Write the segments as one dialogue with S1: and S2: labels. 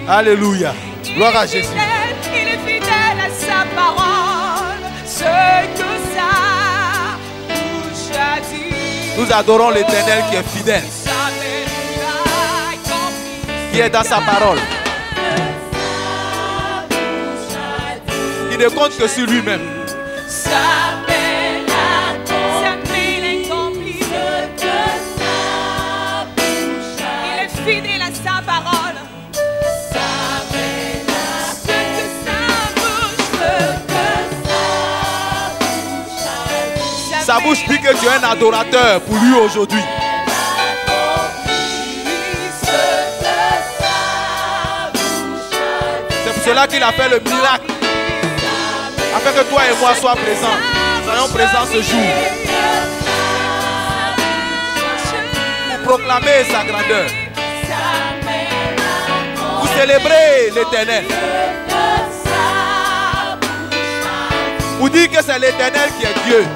S1: Alléluia. Gloire à Jésus.
S2: Il est fidèle à sa parole. Ce que sa bouche a dit.
S1: Nous adorons l'Éternel qui est fidèle, qui est dans sa parole, qui ne compte que sur lui-même.
S2: Il est fidèle à sa parole.
S1: Sa bouche dit que tu es un adorateur pour lui aujourd'hui. C'est pour cela qu'il a fait le miracle, afin que toi et moi soyons présents. Soyons présents ce jour pour proclamer sa grandeur, pour célébrer l'Éternel, pour dire que c'est l'Éternel qui est Dieu.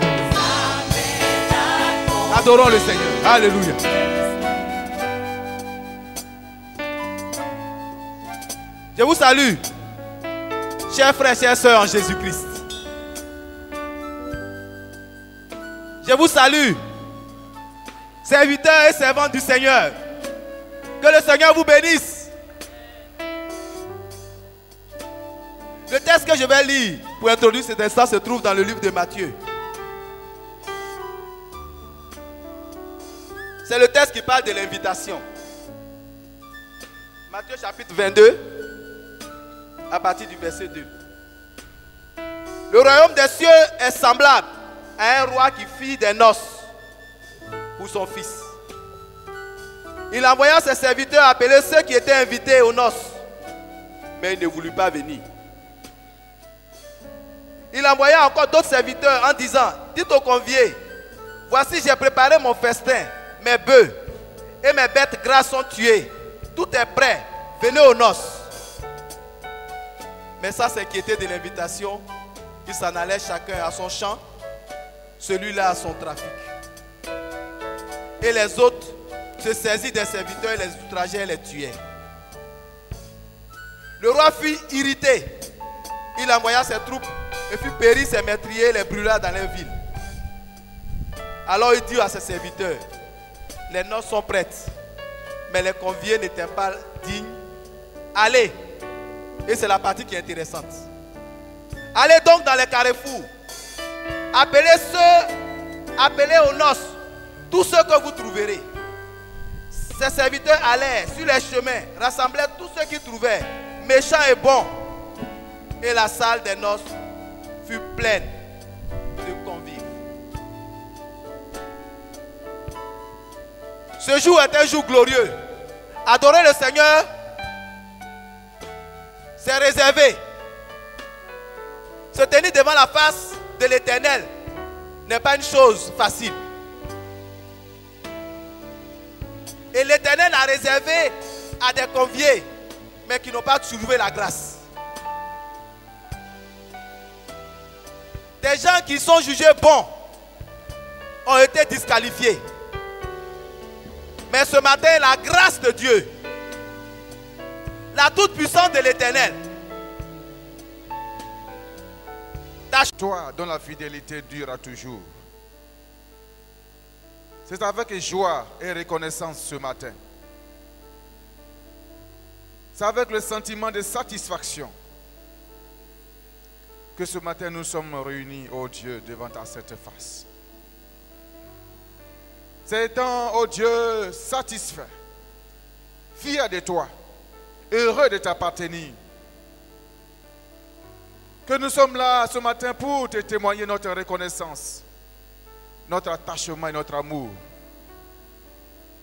S1: Adorons le Seigneur. Alléluia. Je vous salue, chers frères, chères sœurs en Jésus-Christ. Je vous salue, serviteurs et servantes du Seigneur. Que le Seigneur vous bénisse. Le texte que je vais lire pour introduire cet instant se trouve dans le livre de Matthieu. C'est le texte qui parle de l'invitation. Matthieu chapitre 22, à partir du verset 2. Le royaume des cieux est semblable à un roi qui fit des noces pour son fils. Il envoya ses serviteurs appeler ceux qui étaient invités aux noces, mais il ne voulut pas venir. Il envoya encore d'autres serviteurs en disant: dites aux conviés, voici j'ai préparé mon festin. Mes bœufs et mes bêtes grasses sont tués. Tout est prêt. Venez aux noces. Mais ça, c'est qui était de l'invitation. Ils s'en allaient chacun à son champ, celui-là à son trafic. Et les autres se saisirent des serviteurs et les outrageaient et les tuaient. Le roi fut irrité. Il envoya ses troupes et fit périr ses meurtriers et les brûla dans les villes. Alors il dit à ses serviteurs: les noces sont prêtes, mais les conviés n'étaient pas dignes. Allez, et c'est la partie qui est intéressante. Allez donc dans les carrefours, appelez aux noces tous ceux que vous trouverez. Ses serviteurs allaient sur les chemins, rassemblaient tous ceux qu'ils trouvaient, méchants et bons. Et la salle des noces fut pleine de conviés. Ce jour est un jour glorieux. Adorer le Seigneur, c'est réservé. Se tenir devant la face de l'Éternel n'est pas une chose facile. Et l'Éternel a réservé à des conviés, mais qui n'ont pas trouvé la grâce. Des gens qui sont jugés bons ont été disqualifiés. Mais ce matin, la grâce de Dieu, la toute-puissance de l'Éternel,
S3: toi dont la fidélité durera toujours. C'est avec joie et reconnaissance ce matin. C'est avec le sentiment de satisfaction que ce matin nous sommes réunis, ô Dieu, devant ta sainte face. C'est étant, ô Dieu, satisfait, fier de toi, heureux de t'appartenir, que nous sommes là ce matin pour te témoigner notre reconnaissance, notre attachement et notre amour.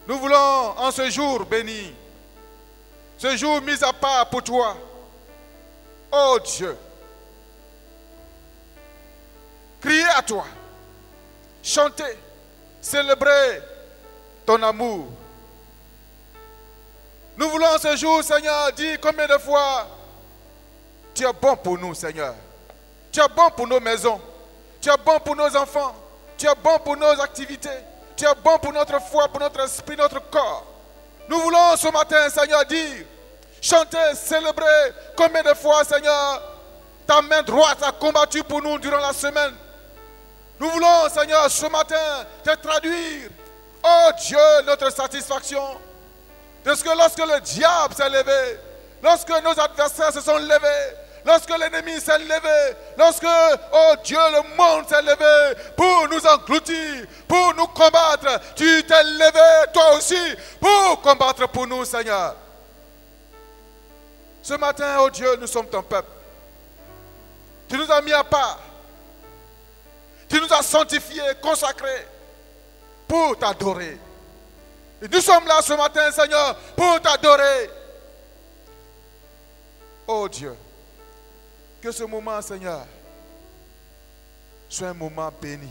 S3: Nous voulons en ce jour béni, ce jour mis à part pour toi, ô Dieu, crier à toi, chanter, célébrer ton amour. Nous voulons ce jour, Seigneur, dire combien de fois tu es bon pour nous, Seigneur. Tu es bon pour nos maisons. Tu es bon pour nos enfants. Tu es bon pour nos activités. Tu es bon pour notre foi, pour notre esprit, notre corps. Nous voulons ce matin, Seigneur, dire, chanter, célébrer combien de fois, Seigneur, ta main droite a combattu pour nous durant la semaine. Nous voulons, Seigneur, ce matin, te traduire, oh Dieu, notre satisfaction. Parce que lorsque le diable s'est levé, lorsque nos adversaires se sont levés, lorsque l'ennemi s'est levé, lorsque, oh Dieu, le monde s'est levé pour nous engloutir, pour nous combattre, tu t'es levé toi aussi pour combattre pour nous, Seigneur. Ce matin, oh Dieu, nous sommes ton peuple. Tu nous as mis à part. Tu nous as sanctifiés, consacrés pour t'adorer. Et nous sommes là ce matin, Seigneur, pour t'adorer. Oh Dieu, que ce moment, Seigneur, soit un moment béni.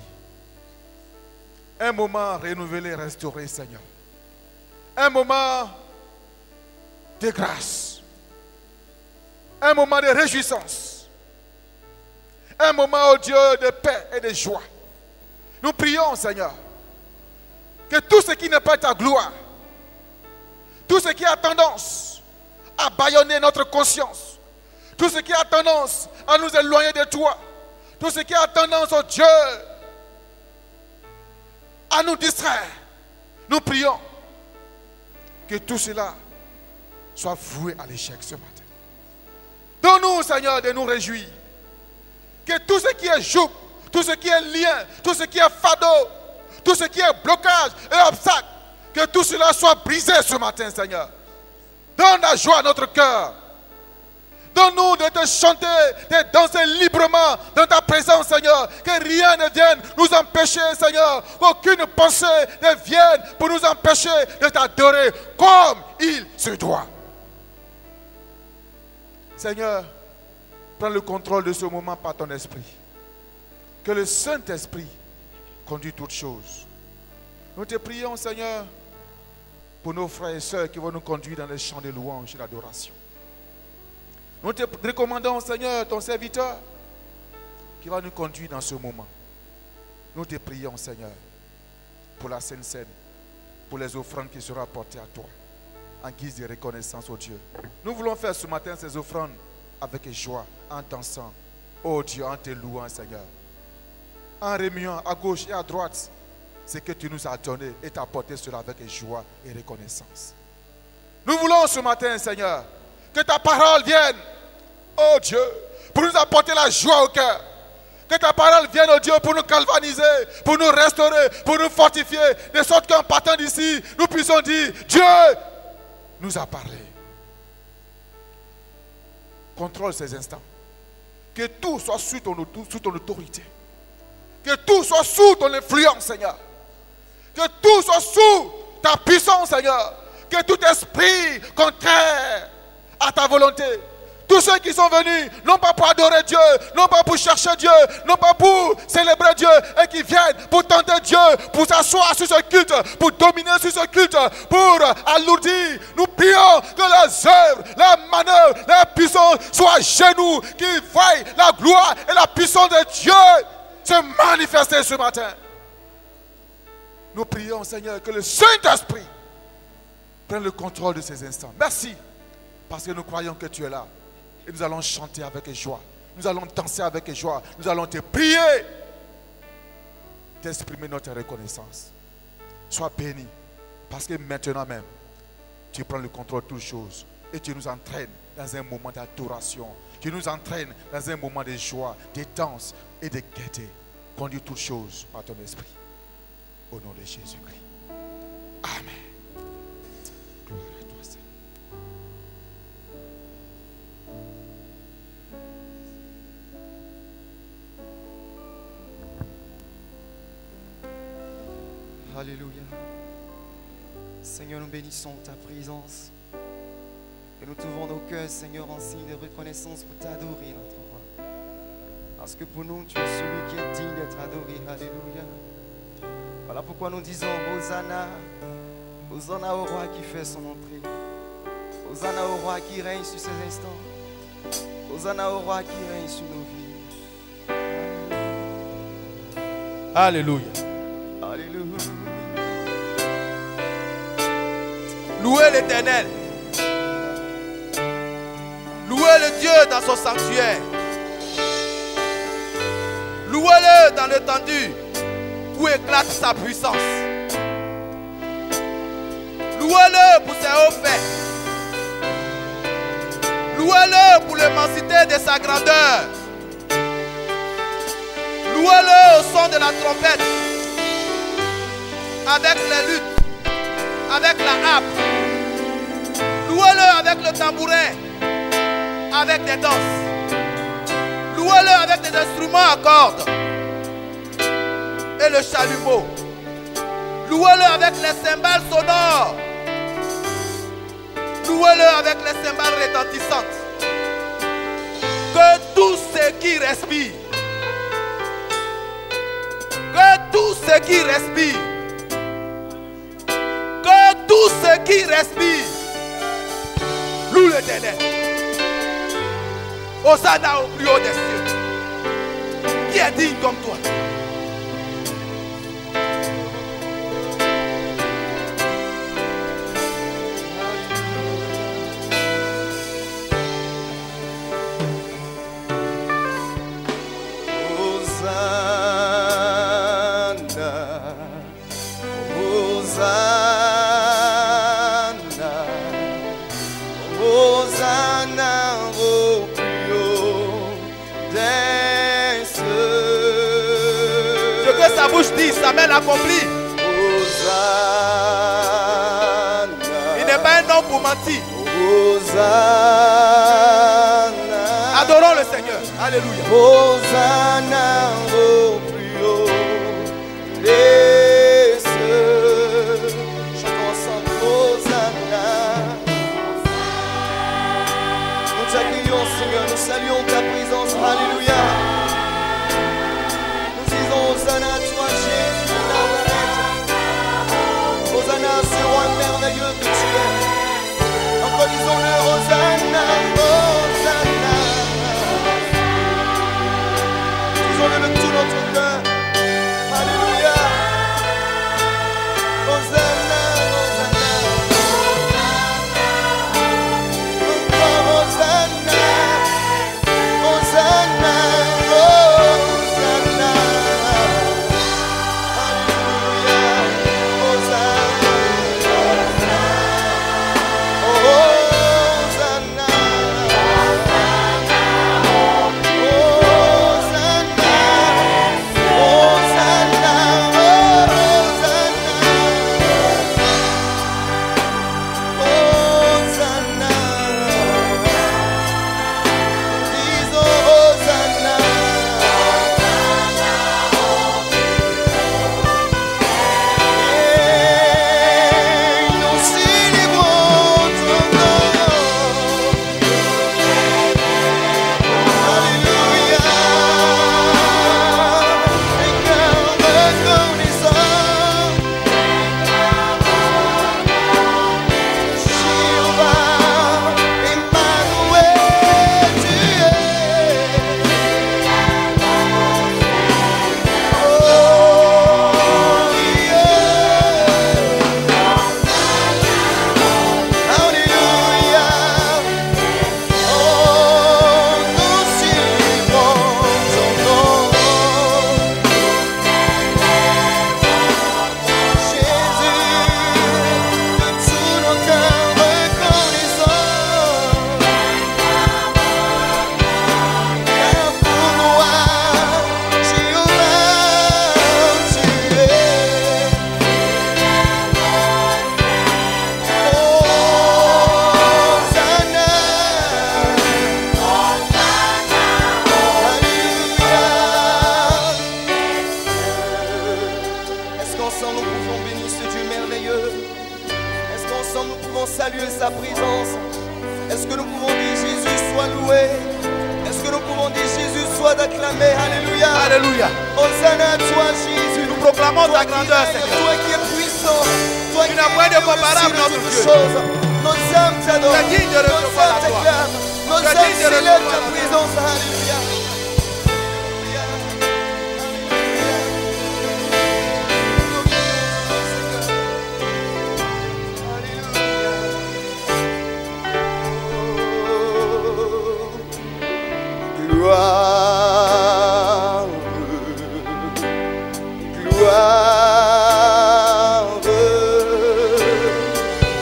S3: Un moment renouvelé, restauré, Seigneur. Un moment de grâce. Un moment de réjouissance. Un moment, oh Dieu, de paix et de joie. Nous prions, Seigneur, que tout ce qui n'est pas ta gloire, tout ce qui a tendance à bâillonner notre conscience, tout ce qui a tendance à nous éloigner de toi, tout ce qui a tendance, oh Dieu, à nous distraire, nous prions que tout cela soit voué à l'échec ce matin. Donne-nous, Seigneur, de nous réjouir. Que tout ce qui est joug, tout ce qui est lien, tout ce qui est fardeau, tout ce qui est blocage et obstacle, que tout cela soit brisé ce matin, Seigneur. Donne la joie à notre cœur. Donne-nous de te chanter, de danser librement dans ta présence, Seigneur. Que rien ne vienne nous empêcher, Seigneur. Qu'aucune pensée ne vienne pour nous empêcher de t'adorer comme il se doit. Seigneur, prends le contrôle de ce moment par ton esprit. Que le Saint-Esprit conduit toutes choses. Nous te prions, Seigneur, pour nos frères et sœurs qui vont nous conduire dans les chants de louange et d'adoration. Nous te recommandons, Seigneur, ton serviteur qui va nous conduire dans ce moment. Nous te prions, Seigneur, pour la Sainte Seine, pour les offrandes qui seront apportées à toi, en guise de reconnaissance au Dieu. Nous voulons faire ce matin ces offrandes avec joie, en dansant, oh Dieu, en te louant, Seigneur. En remuant à gauche et à droite ce que tu nous as donné et t'apporter cela avec joie et reconnaissance. Nous voulons ce matin, Seigneur, que ta parole vienne, oh Dieu, pour nous apporter la joie au cœur. Que ta parole vienne, oh Dieu, pour nous galvaniser, pour nous restaurer, pour nous fortifier, de sorte qu'en partant d'ici, nous puissions dire, Dieu nous a parlé. Contrôle ces instants. Que tout soit sous ton autorité. Que tout soit sous ton influence, Seigneur. Que tout soit sous ta puissance, Seigneur. Que tout esprit contraire à ta volonté, tous ceux qui sont venus, non pas pour adorer Dieu, non pas pour chercher Dieu, non pas pour célébrer Dieu, et qui viennent pour tenter Dieu, pour s'asseoir sur ce culte, pour dominer sur ce culte, pour alourdir. Nous prions que les œuvres, la manœuvre, la puissance soient chez nous, qu'ils voient la gloire et la puissance de Dieu se manifester ce matin. Nous prions, Seigneur, que le Saint-Esprit prenne le contrôle de ces instants. Merci, parce que nous croyons que tu es là. Et nous allons chanter avec joie. Nous allons danser avec joie. Nous allons te prier, t'exprimer notre reconnaissance. Sois béni, parce que maintenant même, tu prends le contrôle de toutes choses. Et tu nous entraînes dans un moment d'adoration. Tu nous entraînes dans un moment de joie, de danse et de gaieté. Conduis toutes choses par ton esprit. Au nom de Jésus-Christ. Amen. Gloire à toi, Seigneur.
S4: Alléluia. Seigneur, nous bénissons ta présence. Et nous t'ouvrons nos cœurs, Seigneur, en signe de reconnaissance pour t'adorer, notre roi. Parce que pour nous, tu es celui qui est digne d'être adoré. Alléluia. Voilà pourquoi nous disons Hosanna. Hosanna au roi qui fait son entrée. Hosanna au roi qui règne sur ces instants. Hosanna au roi qui règne sur nos vies.
S1: Alléluia.
S4: Alléluia.
S1: Louez l'Éternel. Louez le Dieu dans son sanctuaire. Louez-le dans l'étendue où éclate sa puissance. Louez-le pour ses hauts faits. Louez-le pour l'immensité de sa grandeur. Louez-le au son de la trompette, avec les luttes, avec la harpe. Louez-le avec le tambourin, avec des danses. Louez-le avec des instruments à cordes et le chalumeau. Louez-le avec les cymbales sonores. Louez-le avec les cymbales retentissantes. Que tout ce qui respire, que tout ce qui respire, que tout ce qui respire loue l'Éternel. Hosanna au plus haut des cieux. Qui est digne comme toi? Sa main l'accomplit. Il n'est pas un homme pour mentir. Adorons le Seigneur. Alléluia.
S4: Hosanna au plus haut des cieux. Chantons ensemble. Hosanna. Nous t'accueillons, Seigneur. Nous saluons ta présence. Alléluia. Hosanna à toi, Jésus de Nazareth. Hosanna à ce roi merveilleux que tu es. Encore disons-le, Hosanna, Hosanna. Disons-le le ta présence. Est-ce que nous pouvons dire Jésus soit loué? Est-ce que nous pouvons dire Jésus soit acclamé? Alléluia.
S1: Alléluia.
S4: Hosanna à toi Jésus.
S1: Nous proclamons
S4: Toi
S1: ta
S4: qui
S1: grandeur,
S4: règnes,
S1: Seigneur.
S4: toi qui es puissant, toi
S1: Tu
S4: qui
S1: n'as point de
S4: es
S1: comparable,
S4: au-dessus de
S1: notre
S4: toutes
S1: Dieu.
S4: choses. Nos âmes t'adorent,
S1: Tu es digne de
S4: nos
S1: recevoir
S4: âmes
S1: la gloire.
S4: t'acclament, nos
S1: Tu es
S4: âmes
S1: digne de
S4: célèbrent
S1: recevoir
S4: ta
S1: la
S4: présence. Alléluia. Gloire, gloire,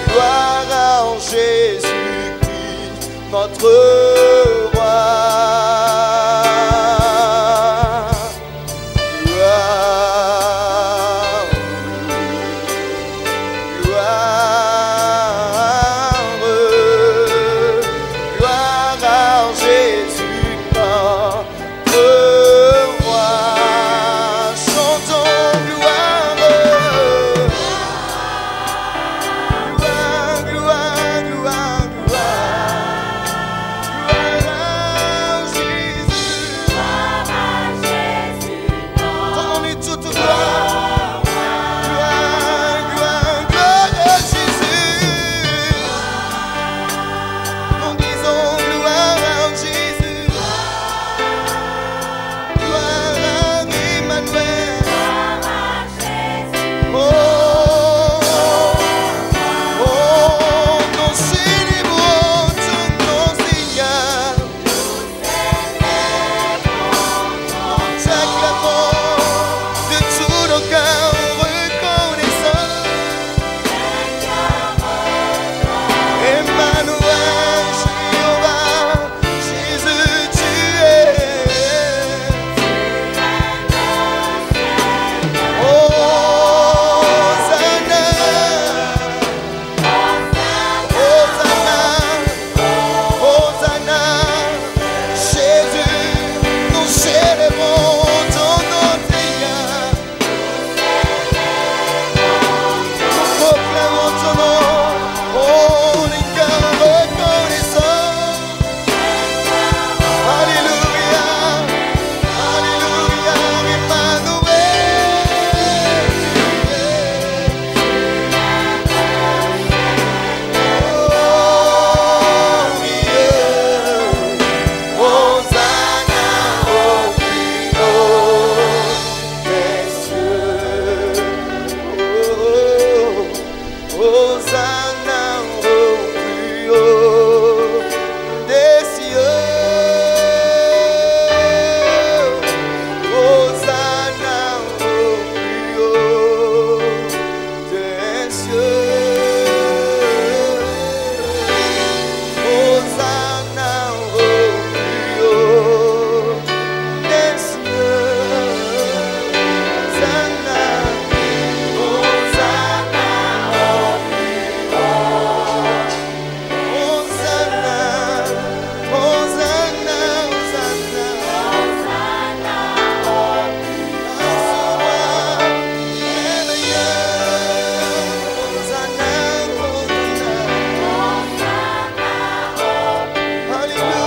S4: gloire en Jésus-Christ, notre roi. Gloire, gloire, gloire en Jésus, notre roi. Chantons gloire, gloire, gloire, gloire, gloire à Jésus. Entendons-nous toute gloire, gloire, gloire, gloire à Jésus. Nous disons gloire à Jésus, gloire à Emmanuel. Oh, oh, nous célébrons ton nom, Seigneur. Nous t'acclamons de tout nos cœurs reconnaissants. Emmanuel, Jéhovah, Jésus, tu es. Hosanna, Hosanna, Hosanna, Jésus, nous célébrons ton nom, Seigneur. Nous proclamons ton nom, oh, les cœurs reconnaissants. Alléluia, Alléluia, Hosanna au plus haut des cieux. Hosanna au plus haut des cieux. Hosanna au plus haut des cieux. Hosanna, Hosanna au plus haut. Hosanna, Hosanna, Hosanna, Hosanna au plus haut. Hosanna, Hosanna, Alléluia.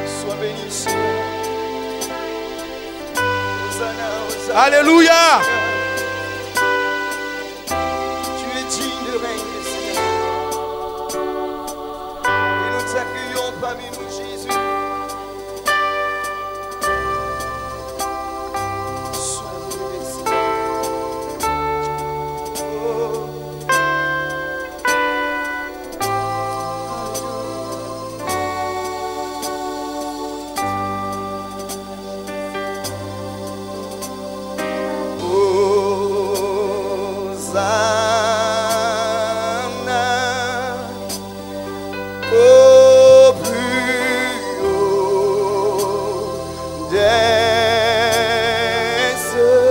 S4: Sois béni, Seigneur. Hosanna, Hosanna.
S1: Alléluia.
S4: Tu es digne de règner, Seigneur. Et nous t'accueillons parmi nous, Jésus. Sois élevé, Seigneur. Oh. des cieux.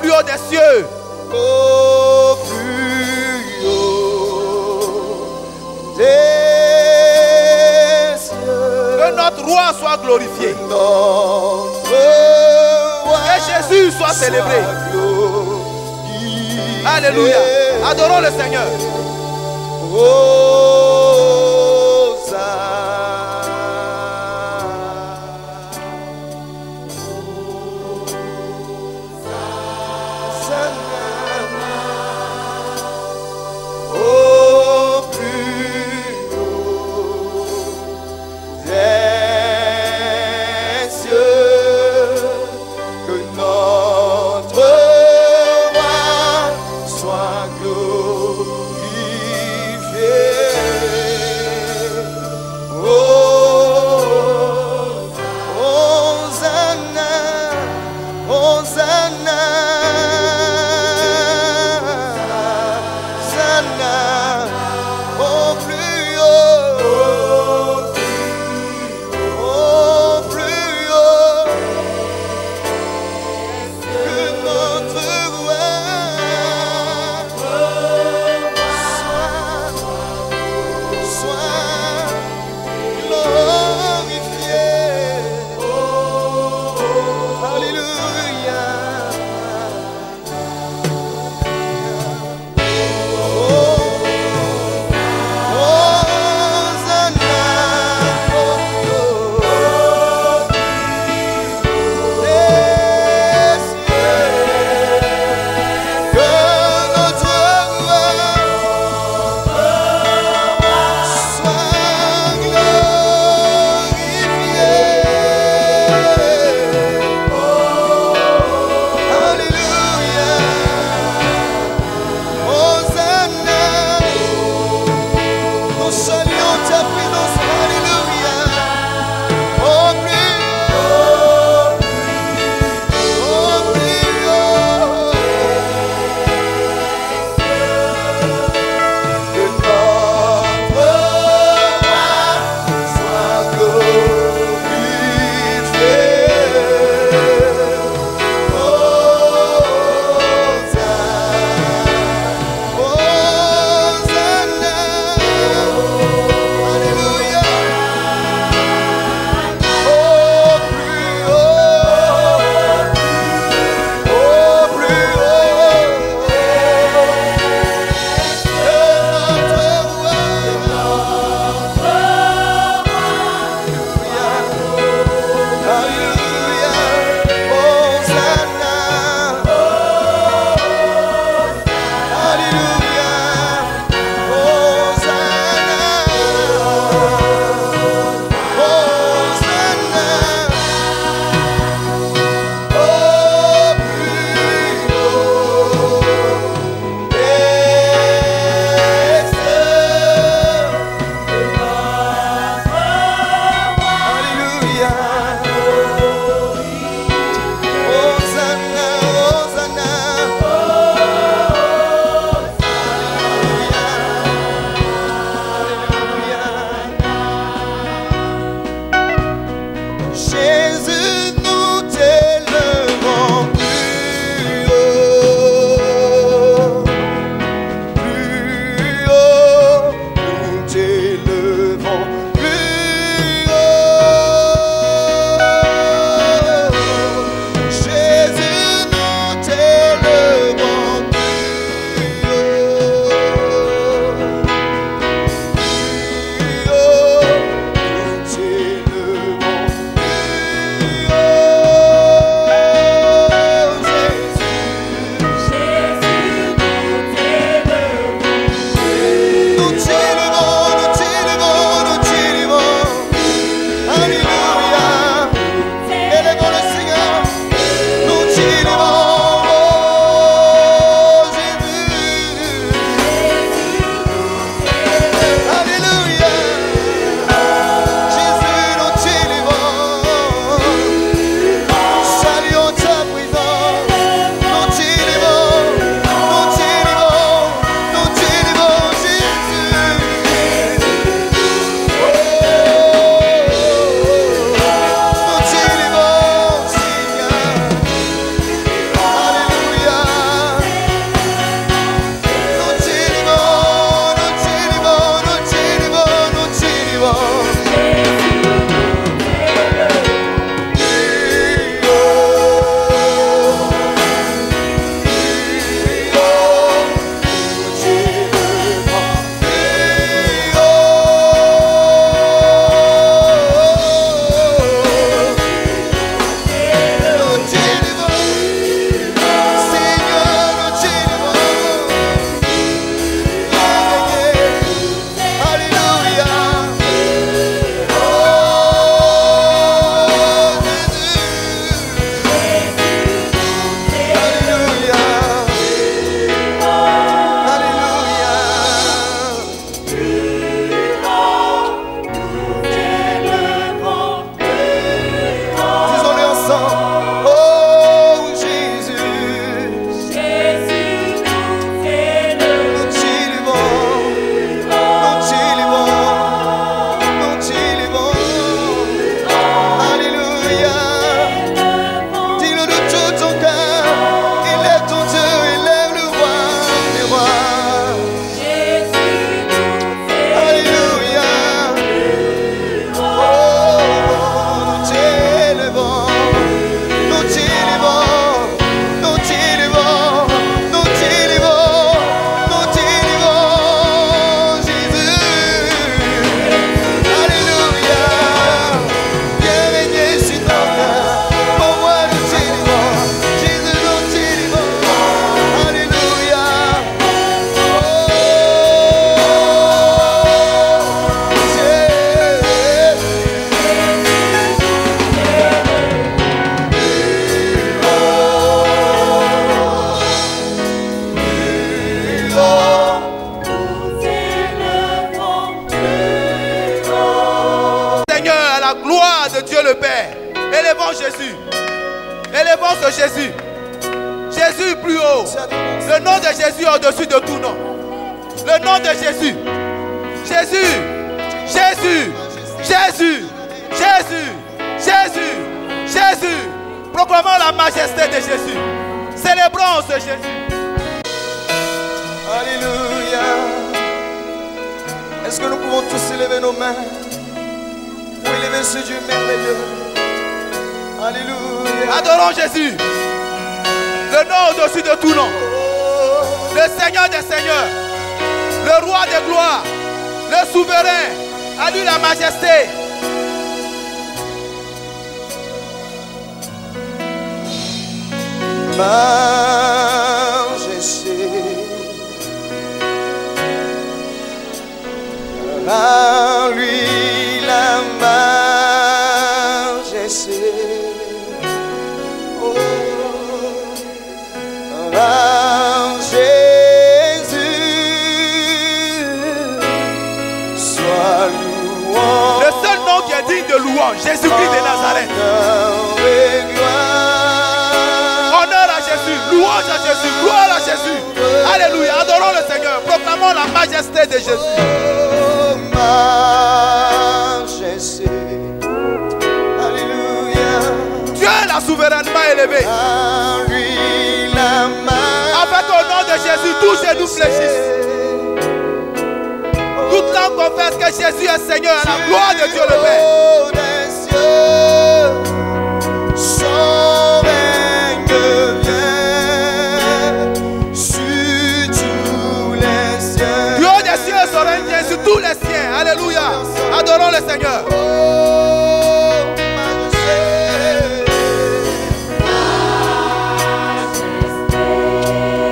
S1: plus haut des cieux.
S4: Au plus haut des cieux.
S1: Que notre roi soit glorifié.
S4: Notre roi
S1: Que Jésus soit célébré.
S4: glorifié.
S1: Alléluia. Adorons le Seigneur.
S4: Au plus haut des cieux, que notre roi soit glorifié. Hosanna, Hosanna, Hosanna, au plus haut, au plus haut, que notre roi soit glorifié. Alléluia. Hosanna, des cieux, que notre roi soit glorifié. Alléluia. Hosanna. Nous saluons ta présence. Alléluia. Au plus haut, au plus haut, que notre roi soit glorifié. Hosanna, Alléluia. Au plus haut, au plus haut, que notre roi, Alléluia, Hosanna, Alléluia, Hosanna, Hosanna, au plus haut des cieux. Alléluia. Hosanna, Hosanna. Alléluia. Jésus, nous t'élevons plus haut. Plus haut, nous t'élevons plus haut. Jésus, nous t'élevons plus haut. Plus haut, nous t'élevons plus
S1: la gloire de Dieu le Père. Élevons Jésus. Élevons ce Jésus. Jésus plus haut. Le nom de Jésus au-dessus de tout nom. Le nom de Jésus. Jésus. Jésus. Jésus. Jésus. Jésus. Jésus. Proclamons la majesté de Jésus. Célébrons ce Jésus.
S4: Alléluia. Est-ce que nous pouvons tous élever nos mains pour élever ce Dieu merveilleux? Alléluia.
S1: Adorons Jésus. Le nom au-dessus de tout nom. Le Seigneur des Seigneurs. Le Roi des gloires. Le souverain. À lui la majesté.
S4: Majesté. À lui la majesté. Oh, à Jésus soit louange.
S1: Le seul nom qui est digne de louange, Jésus-Christ de Nazareth. Honneur à Jésus, louange à Jésus, gloire à Jésus. Alléluia, adorons le Seigneur, proclamons la majesté de Jésus.
S4: Majesté. Alléluia.
S1: Dieu l'a souverainement élevé.
S4: À lui la
S1: Afin qu'au nom de Jésus, tous genou fléchissent. Toute langue confesse que Jésus est Seigneur à la gloire de Dieu le Père.
S4: Son règne vient sur tous les cieux.
S1: Du haut des cieux, son règne vient sur tous les cieux. Alléluia. Adorons le Seigneur.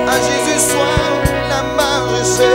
S4: À Jésus soit la majesté.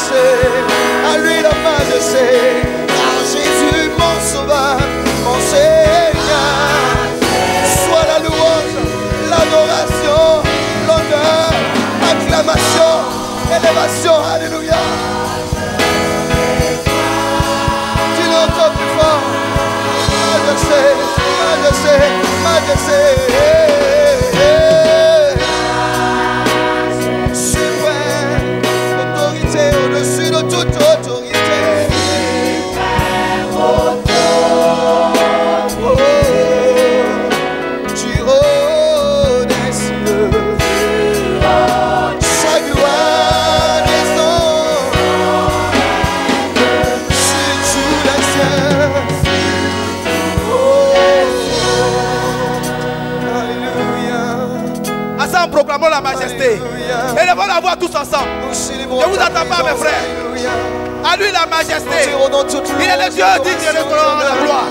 S5: à lui la majesté, car Jésus mon sauveur, mon Seigneur, soit la louange, l'adoration, l'honneur, acclamation, élévation, alléluia. Dis-le encore plus fort, majesté, majesté, majesté.
S1: Ensemble, proclamons la majesté.
S5: Alléluia.
S1: Élevons la voix tous ensemble.
S5: Nous célébrons
S1: Je vous
S5: ta
S1: attends pas, mes
S5: présence.
S1: frères.
S5: Alléluia.
S1: À lui la
S5: Nous
S1: majesté.
S5: te rendons toute
S1: Il est le
S5: louange,
S1: Dieu digne de
S5: adoration,
S1: la gloire.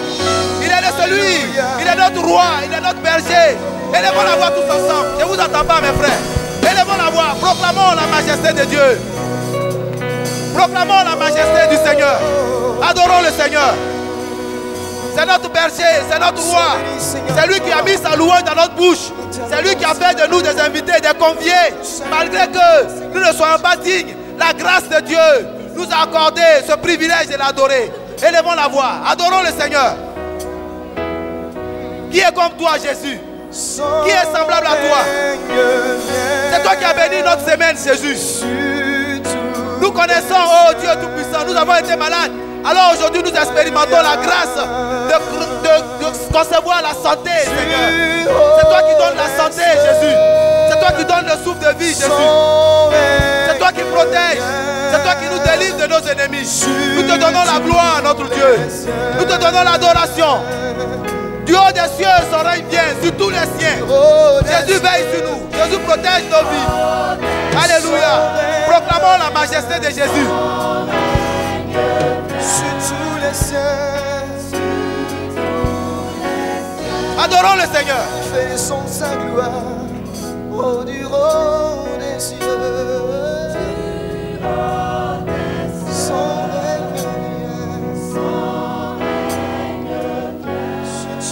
S1: Il est le celui. Il est notre roi. Il est notre berger. Élevons la voix tous ensemble. Je vous attends pas, mes frères. Élevons la voix. Proclamons la majesté de Dieu. Proclamons la majesté du Seigneur. Adorons le Seigneur. C'est notre berger, c'est notre roi. C'est lui qui a mis sa louange dans notre bouche. C'est lui qui a fait de nous des invités, des conviés. Malgré que nous ne soyons pas dignes, la grâce de Dieu nous a accordé ce privilège de l'adorer. Élevons la voix, adorons le Seigneur. Qui est comme toi, Jésus? Qui est semblable à toi? C'est toi qui as béni notre semaine, Jésus. Nous connaissons, oh Dieu Tout-Puissant, nous avons été malades. Alors aujourd'hui, nous expérimentons la grâce de concevoir la santé, Seigneur. C'est toi qui donnes la santé, Jésus. C'est toi qui donnes le souffle de vie, Jésus. C'est toi qui protèges. C'est toi qui nous délivres de nos ennemis. Nous te donnons la gloire, notre Dieu. Nous te donnons l'adoration. Du haut des cieux, son règne vient sur tous les siens. Jésus veille sur nous. Jésus protège nos vies. Alléluia. Proclamons la majesté de Jésus.
S5: Sur tous les cieux,
S1: Adorons le Seigneur.
S5: fait son sa gloire au du haut des cieux. Son règne vient sur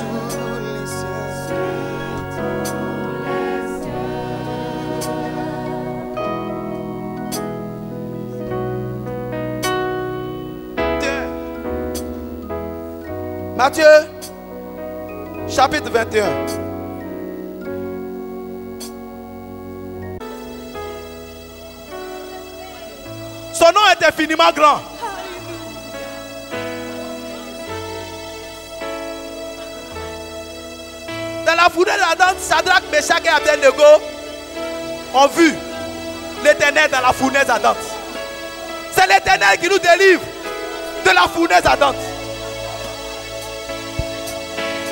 S5: tous les cieux.
S1: Matthieu, chapitre 21. Son nom est infiniment grand. Dans la fournaise ardente, Shadrach, Meshach et Abednego ont vu l'Éternel dans la fournaise ardente. C'est l'Éternel qui nous délivre de la fournaise ardente.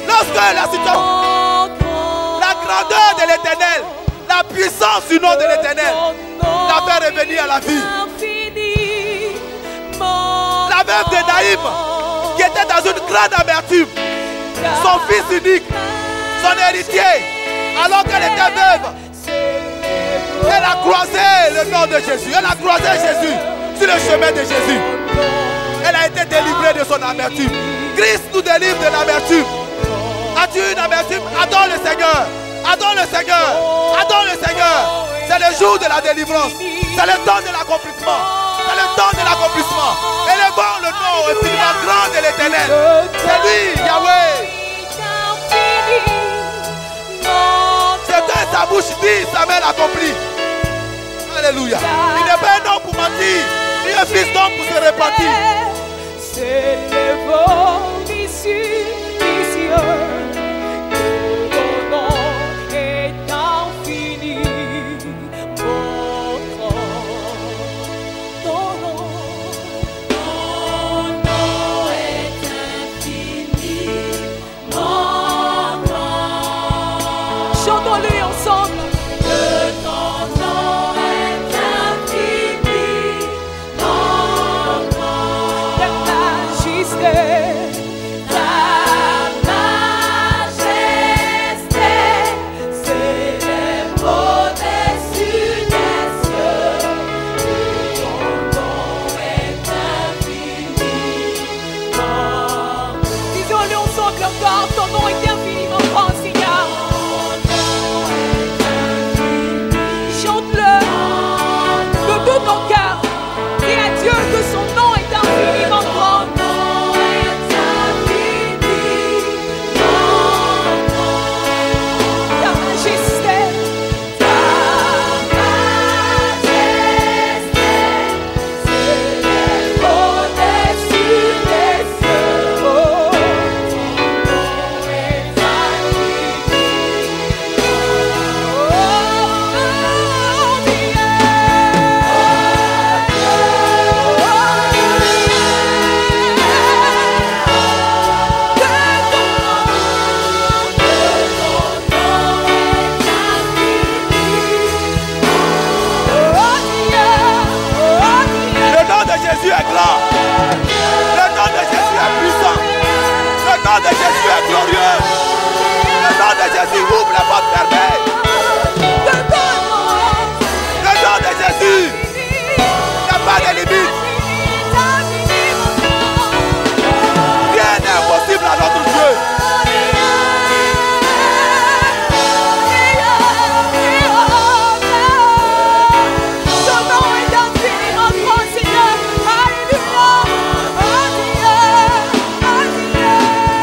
S1: Lorsque la situation, la grandeur de l'Éternel, la puissance du nom de l'Éternel l'a fait revenir à la vie. La veuve de Naïm, qui était dans une grande amertume, son fils unique, son héritier, alors qu'elle était veuve, elle a croisé le nom de Jésus, elle a croisé Jésus sur le chemin de Jésus. Elle a été délivrée de son amertume. Christ nous délivre de l'amertume. As-tu une amertume? Adore le Seigneur. Adore le Seigneur. Adore le Seigneur. C'est le jour de la délivrance. C'est le temps de l'accomplissement. C'est le temps de l'accomplissement. Élevons le nom infiniment grand de l'Éternel. C'est lui, Yahweh. C'est que sa bouche dit, sa main l'accomplit. Alléluia. Il n'est pas un homme pour mentir, ni un fils d'homme pour se repentir.
S2: C'est le vol ici, ton nom est infini, votre ton nom est infini, mon nom. Chantons-le ensemble. Ton nom est infini, mon nom. Ta majesté, ta majesté.
S1: Jésus est grand. Le nom de Jésus est puissant. Le nom de Jésus est glorieux. Le nom de Jésus ouvre les portes fermées. Le nom de Jésus n'a pas de limite. Rien n'est impossible à notre Dieu.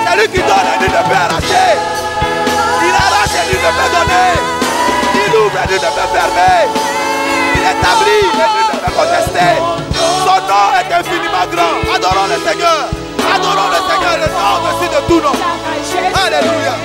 S1: Celui qui donne, il ne peut arracher. Il arrache et il ne peut donner. Il ouvre et il ne peut fermer. Il établit et il ne peut contester. Son nom est infiniment grand. Adorons le Seigneur. Adorons le Seigneur, le nom au-dessus de tout nom. Alléluia.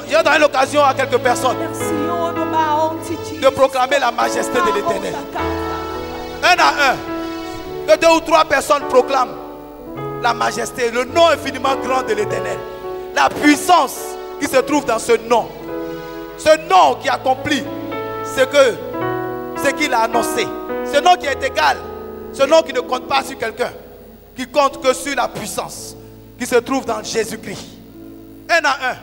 S1: J'ai donné l'occasion à quelques personnes de proclamer la majesté de l'Éternel. Un à un, que 2 ou 3 personnes proclament la majesté, le nom infiniment grand de l'Éternel. La puissance qui se trouve dans ce nom. Ce nom qui accomplit ce qu'il a annoncé. Ce nom qui est égal. Ce nom qui ne compte pas sur quelqu'un. Qui compte que sur la puissance qui se trouve dans Jésus-Christ. Un à un.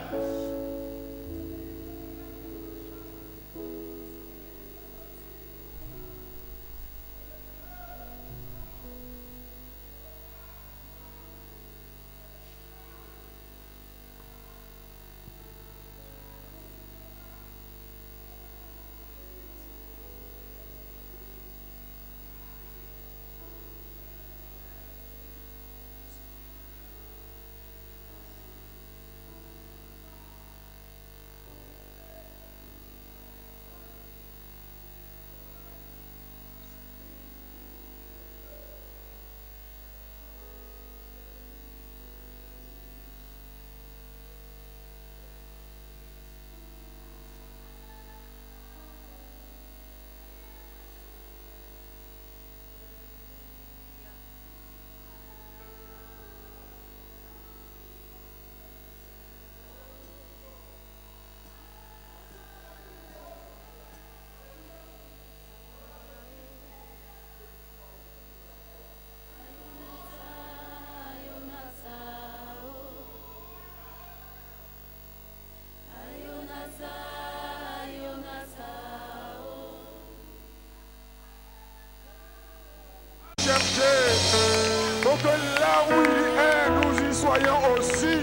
S3: Pour que là où il est, nous y soyons aussi.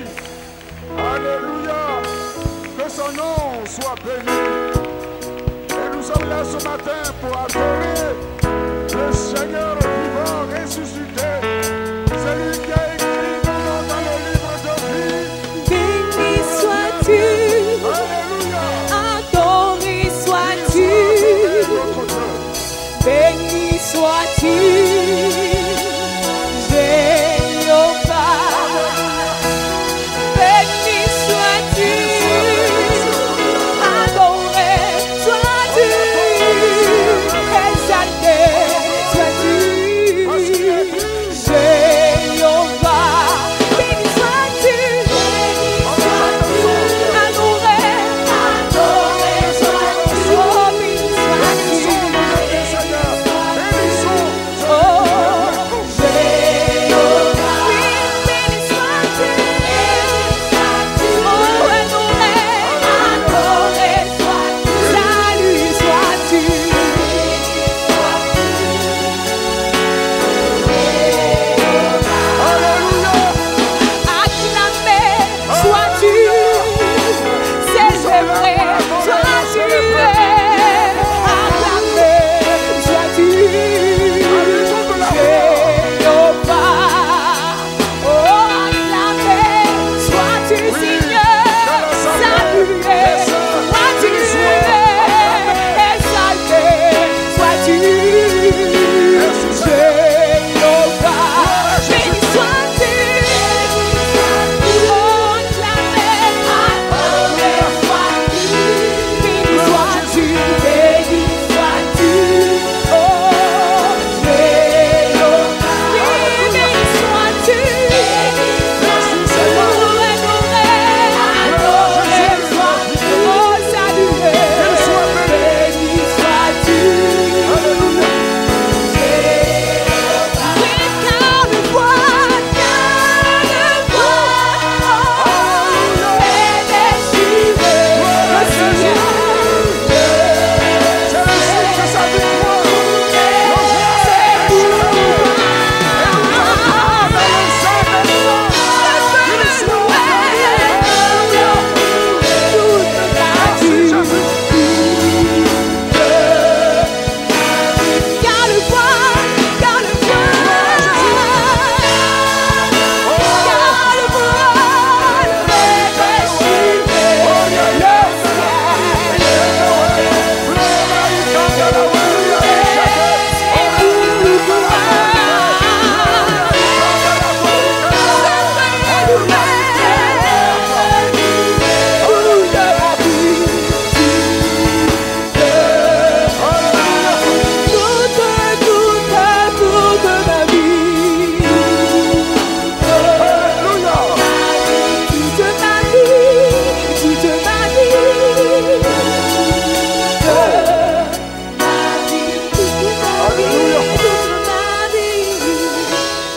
S3: Alléluia. Que son nom soit béni. Et nous sommes là ce matin pour adorer le Seigneur vivant, ressuscité, celui qui a écrit ton nom dans le livre de vie.
S2: Béni sois-tu,
S3: Alléluia.
S2: adoré sois-tu,
S3: Notre Dieu.
S2: béni sois-tu, Jéhovah. Béni sois-tu, adoré sois-tu, exalté sois-tu, Jéhovah. Béni sois-tu, adoré sois-tu, oh béni sois-tu.
S3: Seigneur, bénissons.
S2: Oh, Jéhovah, oui, béni sois-tu. Oh, adoré sois-tu. Salut sois-tu. Acclamé sois-tu. Célébré sois-tu. Acclamé sois-tu. Jéhovah. Oh, acclamé sois-tu, Seigneur. Salué sois-tu. Exalté sois-tu. Jéhovah. Béni sois-tu. Oh, acclamé, adoré sois-tu. Béni sois-tu, béni sois-tu. Oh, Jéhovah. Oui, béni sois-tu. Oh, adoré sois-tu. Oh, salué. Béni sois-tu. Oui, car le voix est déchiré. Le Seigneur.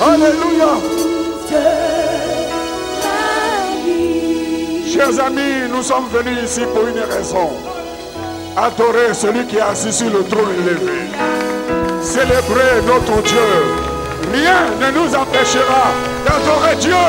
S3: Alléluia. Chers amis, nous sommes venus ici pour une raison. Adorer celui qui est assis sur le trône élevé. Célébrer notre Dieu. Rien ne nous empêchera d'adorer Dieu.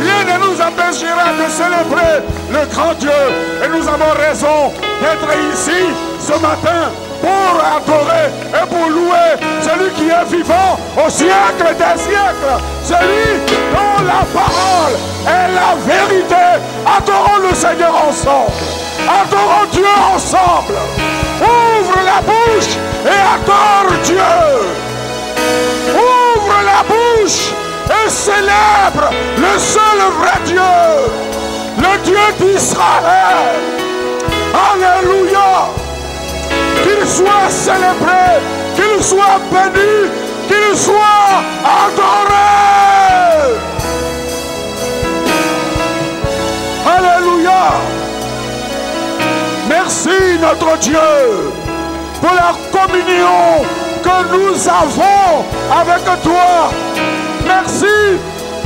S3: Rien ne nous empêchera de célébrer le grand Dieu. Et nous avons raison d'être ici ce matin pour adorer et pour louer celui qui est vivant au siècle des siècles. Celui dont la parole est la vérité. Adorons le Seigneur ensemble. Adorons Dieu ensemble. Ouvre la bouche et adore Dieu. Ouvre la bouche et célèbre le seul vrai Dieu. Le Dieu d'Israël. Alléluia. Qu'il soit célébré, qu'il soit béni, qu'il soit adoré. Alléluia. Merci notre Dieu pour la communion que nous avons avec toi. Merci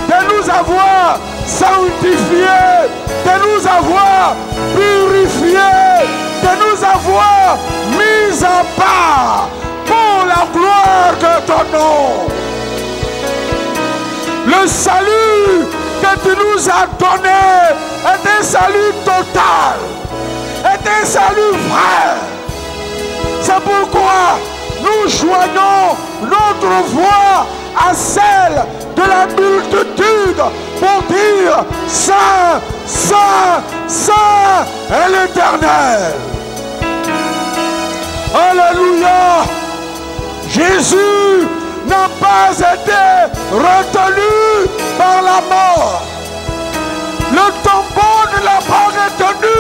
S3: de nous avoir sanctifiés, de nous avoir purifiés, de nous avoir mis à part pour la gloire de ton nom. Le salut que tu nous as donné est un salut total, est un salut vrai. C'est pourquoi nous joignons notre voix à celle de la multitude pour dire Saint, Saint, Saint est l'Éternel. Alléluia. Jésus n'a pas été retenu par la mort. Le tombeau ne l'a pas retenu.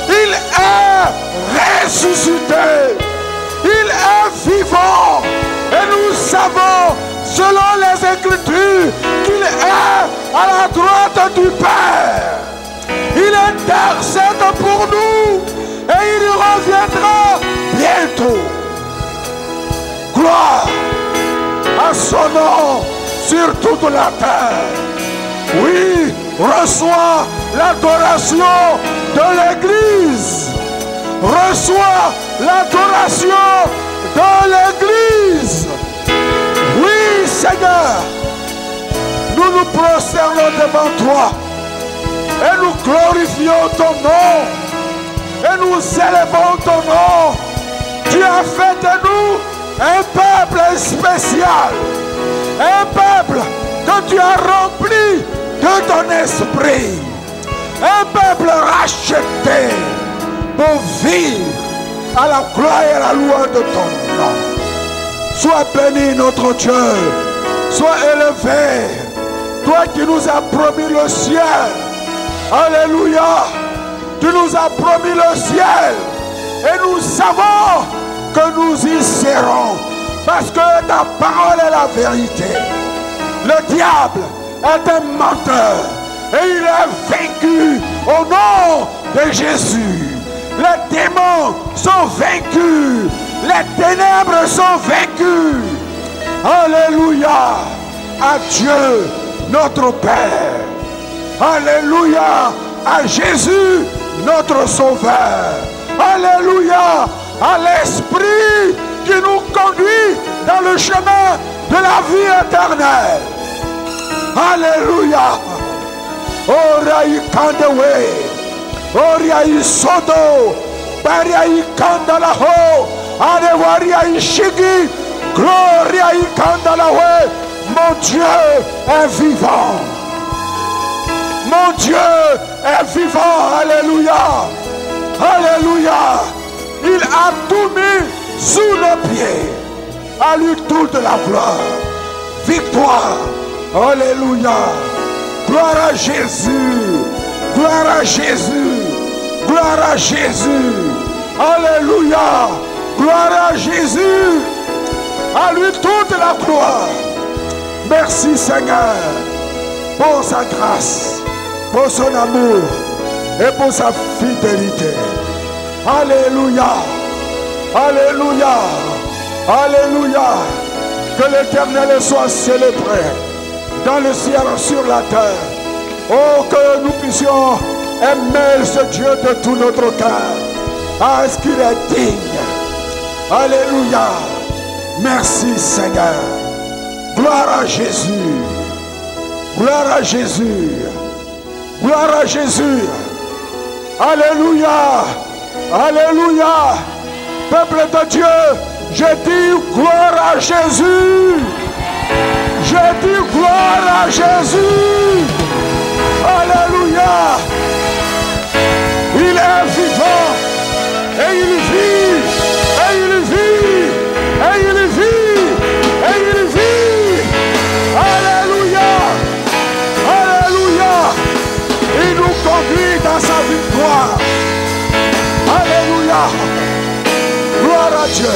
S3: Il est ressuscité. Il est vivant. Et nous savons, selon les Écritures, qu'il est à la droite du Père. Il intercède pour nous. Et il reviendra bientôt. Gloire à son nom sur toute la terre. Oui, reçois l'adoration de l'Église. Reçois l'adoration de l'Église. Oui, Seigneur, nous nous prosternons devant toi et nous glorifions ton nom et nous élevons ton nom. Tu as fait de nous un peuple spécial, un peuple que tu as rempli de ton esprit, un peuple racheté pour vivre à la gloire et à la louange de ton nom. Sois béni notre Dieu, sois élevé, toi qui nous as promis le ciel. Alléluia, tu nous as promis le ciel et nous savons que nous y serons parce que ta parole est la vérité. Le diable est un menteur et il est vaincu au nom de Jésus. Les démons sont vaincus, les ténèbres sont vaincues. Alléluia à Dieu notre Père. Alléluia à Jésus notre Sauveur. Alléluia à l'Esprit qui nous conduit dans le chemin de la vie éternelle. Alléluia. Oraï Kandewe, Oriaï Sodo, Bariaï Kandalaho, Adewariaï Shigi, Gloriaï Kandalawe. Mon Dieu est vivant. Mon Dieu est vivant. Alléluia. Alléluia. Il a tout mis sous nos pieds. À lui toute la gloire. Victoire. Alléluia. Gloire à Jésus. Gloire à Jésus. Gloire à Jésus. Alléluia. Gloire à Jésus. À lui toute la gloire. Merci Seigneur pour sa grâce, pour son amour et pour sa fidélité. Alléluia. Alléluia. Alléluia. Que l'Éternel soit célébré dans le ciel, sur la terre. Oh, que nous puissions aimer ce Dieu de tout notre cœur. Ah, est-ce qu'il est digne? Alléluia. Merci Seigneur. Gloire à Jésus. Gloire à Jésus. Gloire à Jésus. Alléluia. Alléluia. Peuple de Dieu, je dis gloire à Jésus. Je dis gloire à Jésus. Alléluia. Il est vivant. Et il vit. Et il vit. Et il vit. Et il vit. Alléluia. Alléluia. Il nous conduit dans sa victoire. Alléluia. Gloire à Dieu.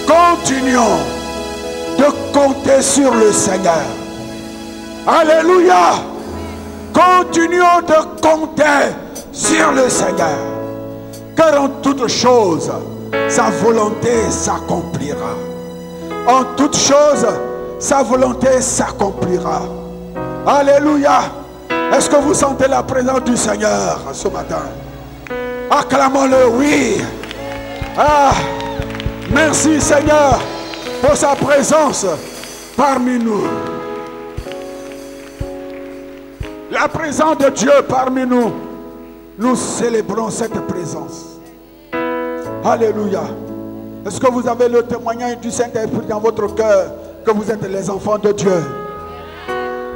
S3: Continuons de compter sur le Seigneur. Alléluia. Continuons de compter sur le Seigneur. Car en toutes choses, sa volonté s'accomplira. En toutes choses, sa volonté s'accomplira. Alléluia. Est-ce que vous sentez la présence du Seigneur ce matin? Acclamons-le, oui. Ah, merci Seigneur pour sa présence parmi nous. La présence de Dieu parmi nous, nous célébrons cette présence. Alléluia. Est-ce que vous avez le témoignage du Saint-Esprit dans votre cœur que vous êtes les enfants de Dieu?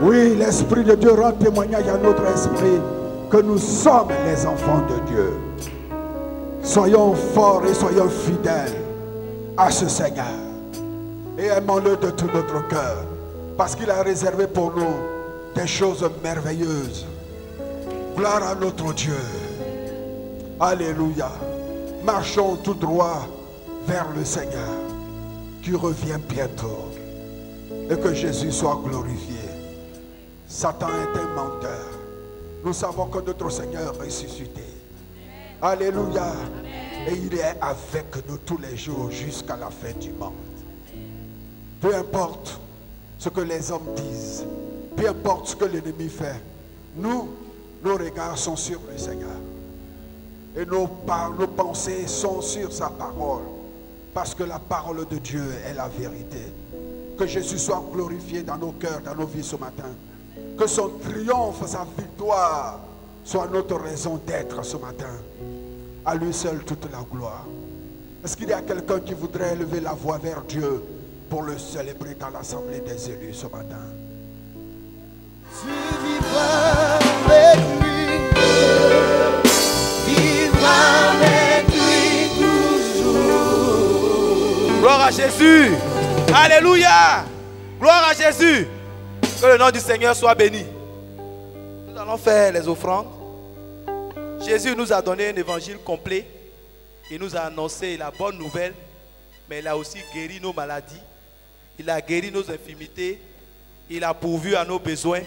S3: Oui, l'Esprit de Dieu rend témoignage à notre esprit que nous sommes les enfants de Dieu. Soyons forts et soyons fidèles à ce Seigneur. Et aimons-le de tout notre cœur. Parce qu'il a réservé pour nous des choses merveilleuses. Gloire à notre Dieu. Alléluia. Marchons tout droit vers le Seigneur qui revient bientôt. Et que Jésus soit glorifié. Satan est un menteur. Nous savons que notre Seigneur est ressuscité. Alléluia. Et il est avec nous tous les jours jusqu'à la fin du monde. Peu importe ce que les hommes disent, peu importe ce que l'ennemi fait, nous, nos regards sont sur le Seigneur. Et nos pensées sont sur sa parole. Parce que la parole de Dieu est la vérité. Que Jésus soit glorifié dans nos cœurs, dans nos vies ce matin. Que son triomphe, sa victoire soit notre raison d'être ce matin. À lui seul toute la gloire. Est-ce qu'il y a quelqu'un qui voudrait élever la voix vers Dieu pour le célébrer dans l'assemblée des élus ce matin?
S5: Tu vivras avec lui, vivras avec lui toujours.
S1: Gloire à Jésus. Alléluia. Gloire à Jésus. Que le nom du Seigneur soit béni. Nous allons faire les offrandes. Jésus nous a donné un évangile complet. Il nous a annoncé la bonne nouvelle. Mais il a aussi guéri nos maladies. Il a guéri nos infirmités. Il a pourvu à nos besoins.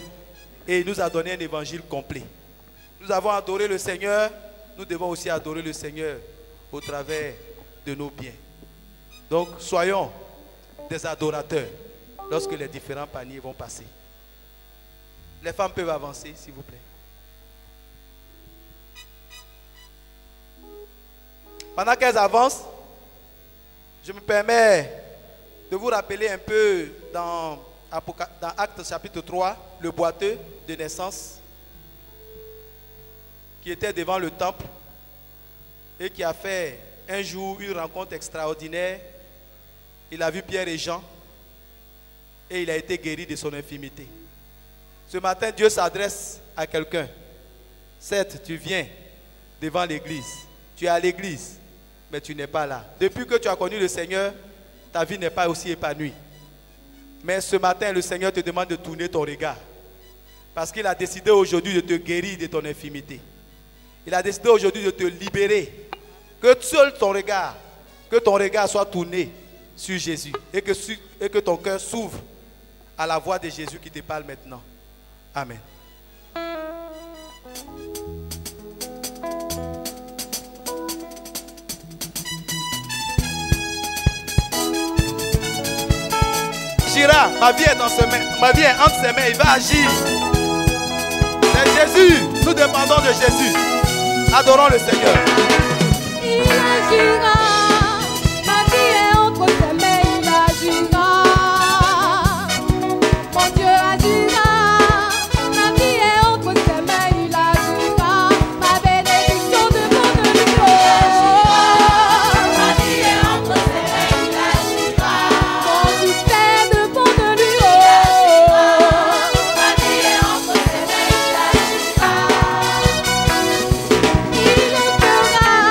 S1: Et il nous a donné un évangile complet. Nous avons adoré le Seigneur. Nous devons aussi adorer le Seigneur au travers de nos biens. Donc soyons des adorateurs lorsque les différents paniers vont passer. Les femmes peuvent avancer, s'il vous plaît. Pendant qu'elles avancent, je me permets de vous rappeler un peu dans Actes chapitre 3, le boiteux de naissance qui était devant le temple et qui a fait un jour une rencontre extraordinaire. Il a vu Pierre et Jean et il a été guéri de son infirmité. Ce matin, Dieu s'adresse à quelqu'un. Certes, tu viens devant l'église, tu es à l'église, mais tu n'es pas là. Depuis que tu as connu le Seigneur, ta vie n'est pas aussi épanouie. Mais ce matin, le Seigneur te demande de tourner ton regard. Parce qu'il a décidé aujourd'hui de te guérir de ton infirmité. Il a décidé aujourd'hui de te libérer. Que seul ton regard, soit tourné sur Jésus. Et que ton cœur s'ouvre à la voix de Jésus qui te parle maintenant. Amen. Agira, ma vie est entre ses mains, il va agir. C'est Jésus, nous dépendons de Jésus. Adorons le Seigneur.
S2: Il agira, ma vie est entre ses mains, il agira. Mon Dieu agira, ma vie est entre ses mains, il agira. Ma bénédiction dépend de lui. Ma vie est entre ses mains, il agira. Mon succès dépend de lui. Ma vie est entre ses mains, il agira. Il le fera.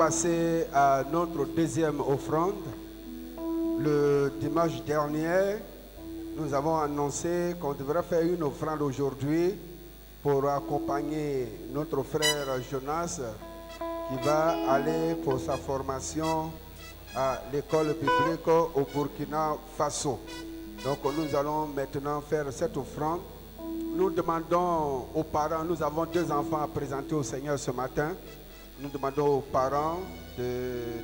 S6: passer à notre deuxième offrande. Le dimanche dernier, nous avons annoncé qu'on devrait faire une offrande aujourd'hui pour accompagner notre frère Jonas qui va aller pour sa formation à l'école biblique au Burkina Faso. Donc nous allons maintenant faire cette offrande. Nous demandons aux parents, nous avons 2 enfants à présenter au Seigneur ce matin. Nous demandons aux parents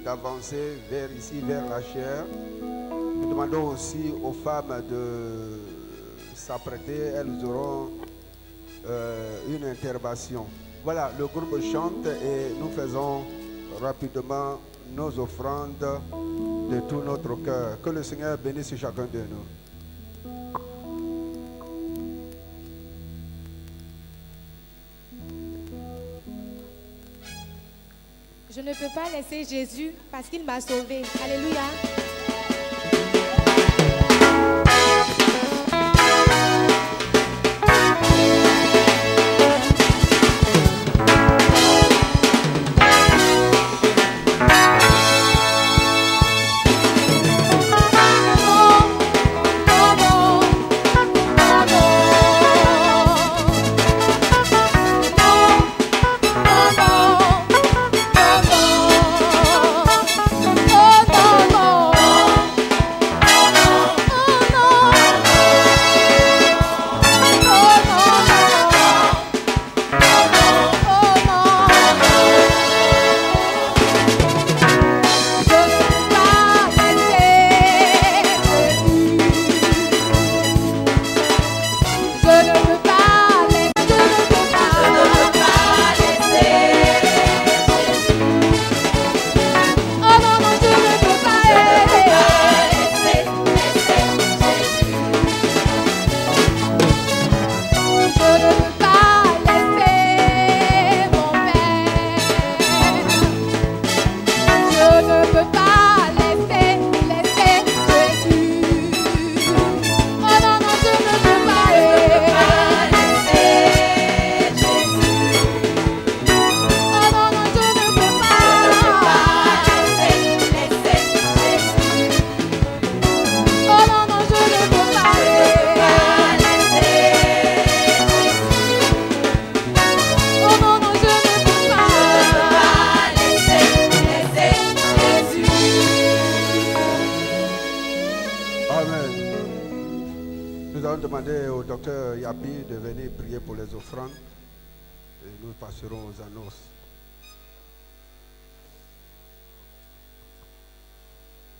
S6: d'avancer vers ici, vers la chaire. Nous demandons aussi aux femmes de s'apprêter, elles auront une intervention. Voilà, le groupe chante et nous faisons rapidement nos offrandes de tout notre cœur. Que le Seigneur bénisse chacun de nous.
S7: Je ne peux pas laisser Jésus parce qu'il m'a sauvé. Alléluia.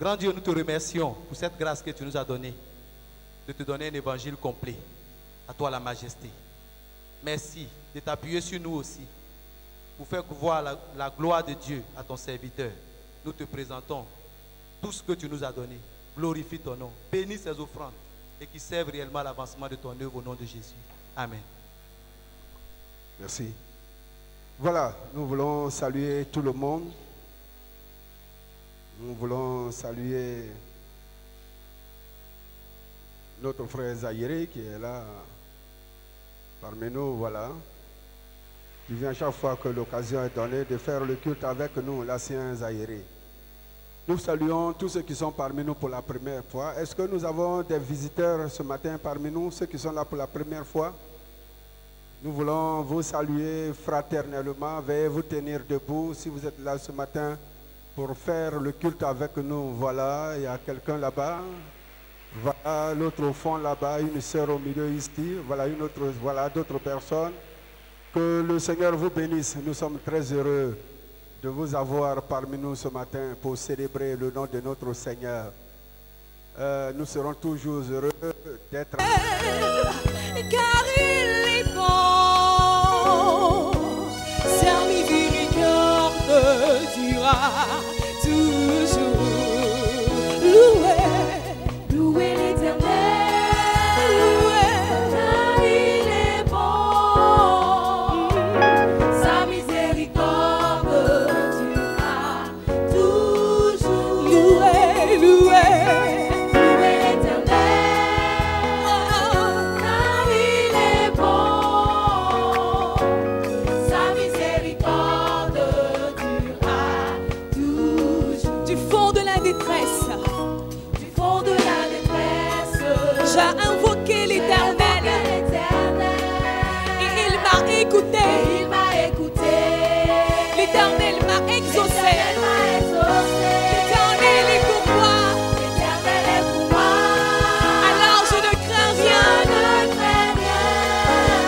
S1: Grand Dieu, nous te remercions pour cette grâce que tu nous as donnée, de te donner un évangile complet. À toi la majesté. Merci de t'appuyer sur nous aussi, pour faire voir la gloire de Dieu à ton serviteur. Nous te présentons tout ce que tu nous as donné. Glorifie ton nom. Bénis ces offrandes et qui servent réellement à l'avancement de ton œuvre au nom de Jésus. Amen.
S6: Merci. Voilà, nous voulons saluer tout le monde. Nous voulons saluer notre frère Zahiré qui est là parmi nous, voilà. Il vient chaque fois que l'occasion est donnée de faire le culte avec nous, l'ancien Zahiré. Nous saluons tous ceux qui sont parmi nous pour la première fois. Est-ce que nous avons des visiteurs ce matin parmi nous, ceux qui sont là pour la première fois? Nous voulons vous saluer fraternellement. Veuillez vous tenir debout si vous êtes là ce matin pour faire le culte avec nous. Voilà, il y a quelqu'un là-bas. Voilà, l'autre au fond là-bas, une sœur au milieu ici. Voilà, une autre, voilà, d'autres personnes. Que le Seigneur vous bénisse. Nous sommes très heureux de vous avoir parmi nous ce matin pour célébrer le nom de notre Seigneur. Nous serons toujours heureux d'être...
S2: Car il est bon, sa miséricorde durera toujours. Louez l'Éternel, car il est bon, sa miséricorde durera toujours. Louez l'Éternel, car il est bon, sa miséricorde durera l'ange a invoqué l'Éternel et il m'a écouté. L'Éternel m'a exaucé. L'Éternel est pour moi. Alors je ne crains rien.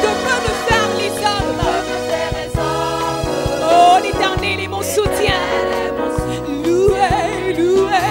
S2: Que peuvent me faire les hommes? Oh, l'Éternel est mon soutien. Loué, loué.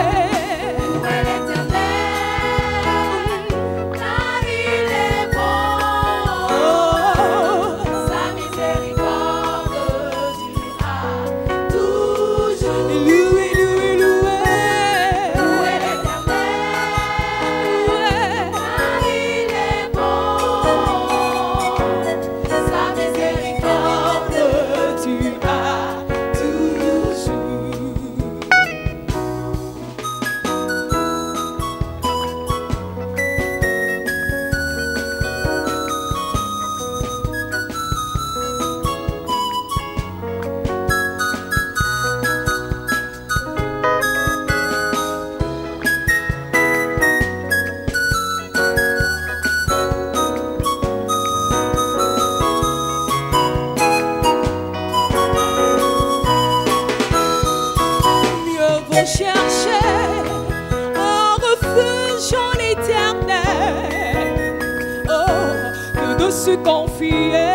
S2: Se confier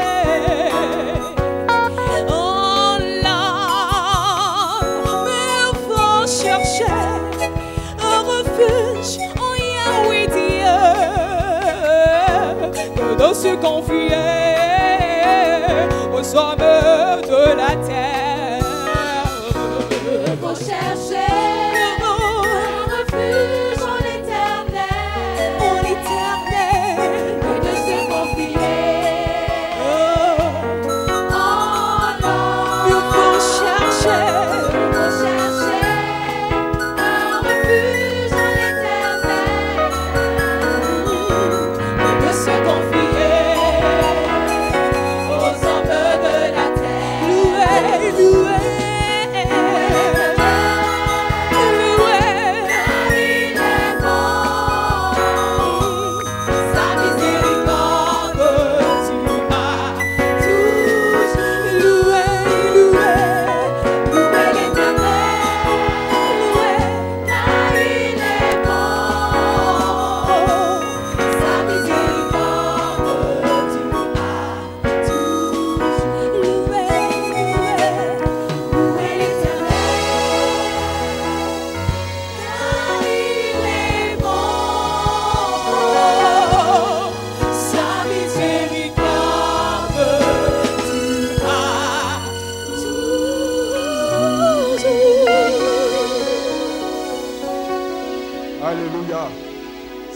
S2: en l'âme, il faut chercher un refuge en Yahweh Dieu, que de se confier aux hommes de la terre. Il faut chercher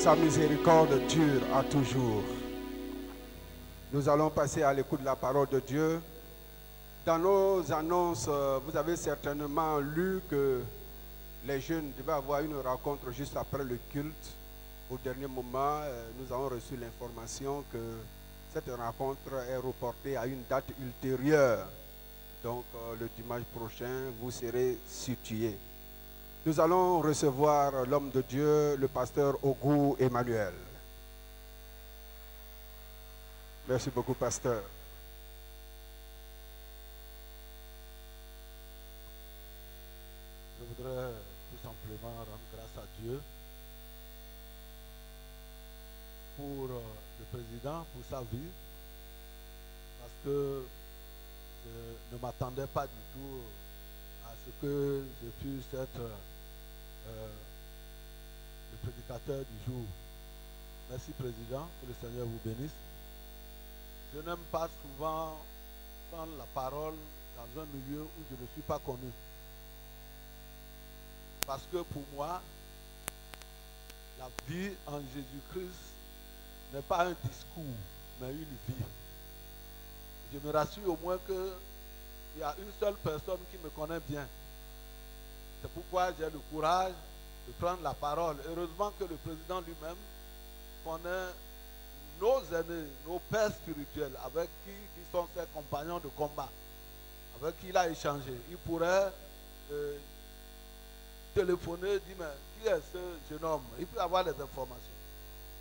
S6: Sa miséricorde dure à toujours. Nous allons passer à l'écoute de la parole de Dieu. Dans nos annonces, vous avez certainement lu que les jeunes devaient avoir une rencontre juste après le culte. Au dernier moment, nous avons reçu l'information que cette rencontre est reportée à une date ultérieure. Donc, le dimanche prochain, vous serez situés. Nous allons recevoir l'homme de Dieu, le pasteur Ogou Emmanuel. Merci beaucoup, pasteur.
S8: Je voudrais tout simplement rendre grâce à Dieu pour le président, pour sa vie, parce que je ne m'attendais pas du tout à ce que je puisse être le prédicateur du jour. Merci président, que le Seigneur vous bénisse. Je n'aime pas souvent prendre la parole dans un milieu où je ne suis pas connu. Parce que pour moi, la vie en Jésus-Christ n'est pas un discours, mais une vie. Je me rassure au moins qu'il y a une seule personne qui me connaît bien. C'est pourquoi j'ai le courage de prendre la parole. Heureusement que le président lui-même connaît nos aînés, nos pères spirituels, avec qui sont ses compagnons de combat, avec qui il a échangé. Il pourrait téléphoner, dire mais qui est ce jeune homme? Il peut avoir les informations.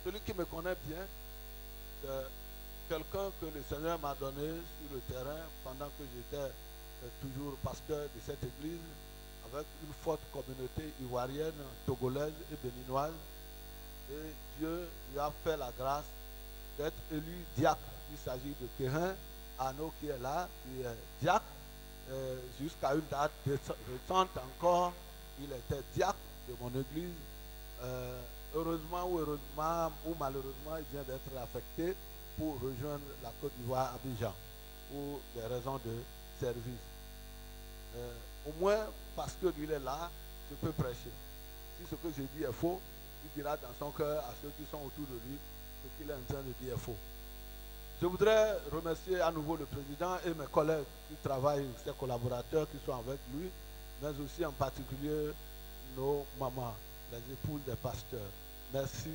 S8: celui qui me connaît bien, c'est quelqu'un que le Seigneur m'a donné sur le terrain pendant que j'étais toujours pasteur de cette église, avec une forte communauté ivoirienne, togolaise et béninoise. Et Dieu lui a fait la grâce d'être élu diacre. Il s'agit de Kéhin Arnaud qui est là, qui est diacre. Jusqu'à une date récente encore, il était diacre de mon église. Heureusement ou malheureusement, il vient d'être affecté pour rejoindre la Côte d'Ivoire à Abidjan pour des raisons de service. Au moins, parce que lui est là, je peux prêcher. Si ce que je dis est faux, il dira dans son cœur à ceux qui sont autour de lui ce qu'il est en train de dire est faux. Je voudrais remercier à nouveau le président et mes collègues qui travaillent, ses collaborateurs qui sont avec lui, mais aussi en particulier nos mamans, les épouses des pasteurs. Merci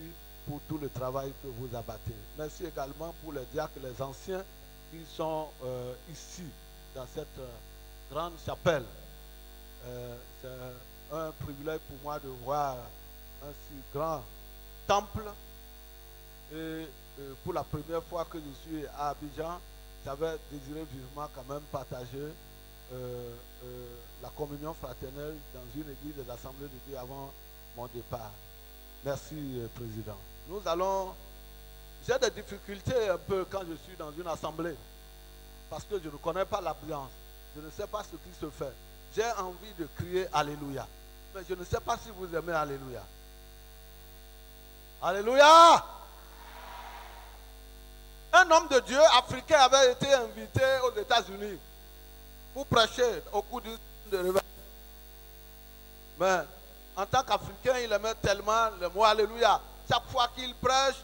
S8: pour tout le travail que vous abattez. Merci également pour les diacres, les anciens qui sont ici, dans cette grande chapelle. C'est un privilège pour moi de voir un si grand temple. Et pour la première fois que je suis à Abidjan, j'avais désiré vivement quand même partager la communion fraternelle dans une église des Assemblées de Dieu avant mon départ. Merci, Président. Nous allons... J'ai des difficultés un peu quand je suis dans une assemblée parce que je ne connais pas l'ambiance. Je ne sais pas ce qui se fait. J'ai envie de crier Alléluia. Mais je ne sais pas si vous aimez Alléluia. Alléluia! Un homme de Dieu africain avait été invité aux États-Unis pour prêcher au cours d'une de réveil. Mais en tant qu'Africain, il aimait tellement le mot Alléluia. Chaque fois qu'il prêche,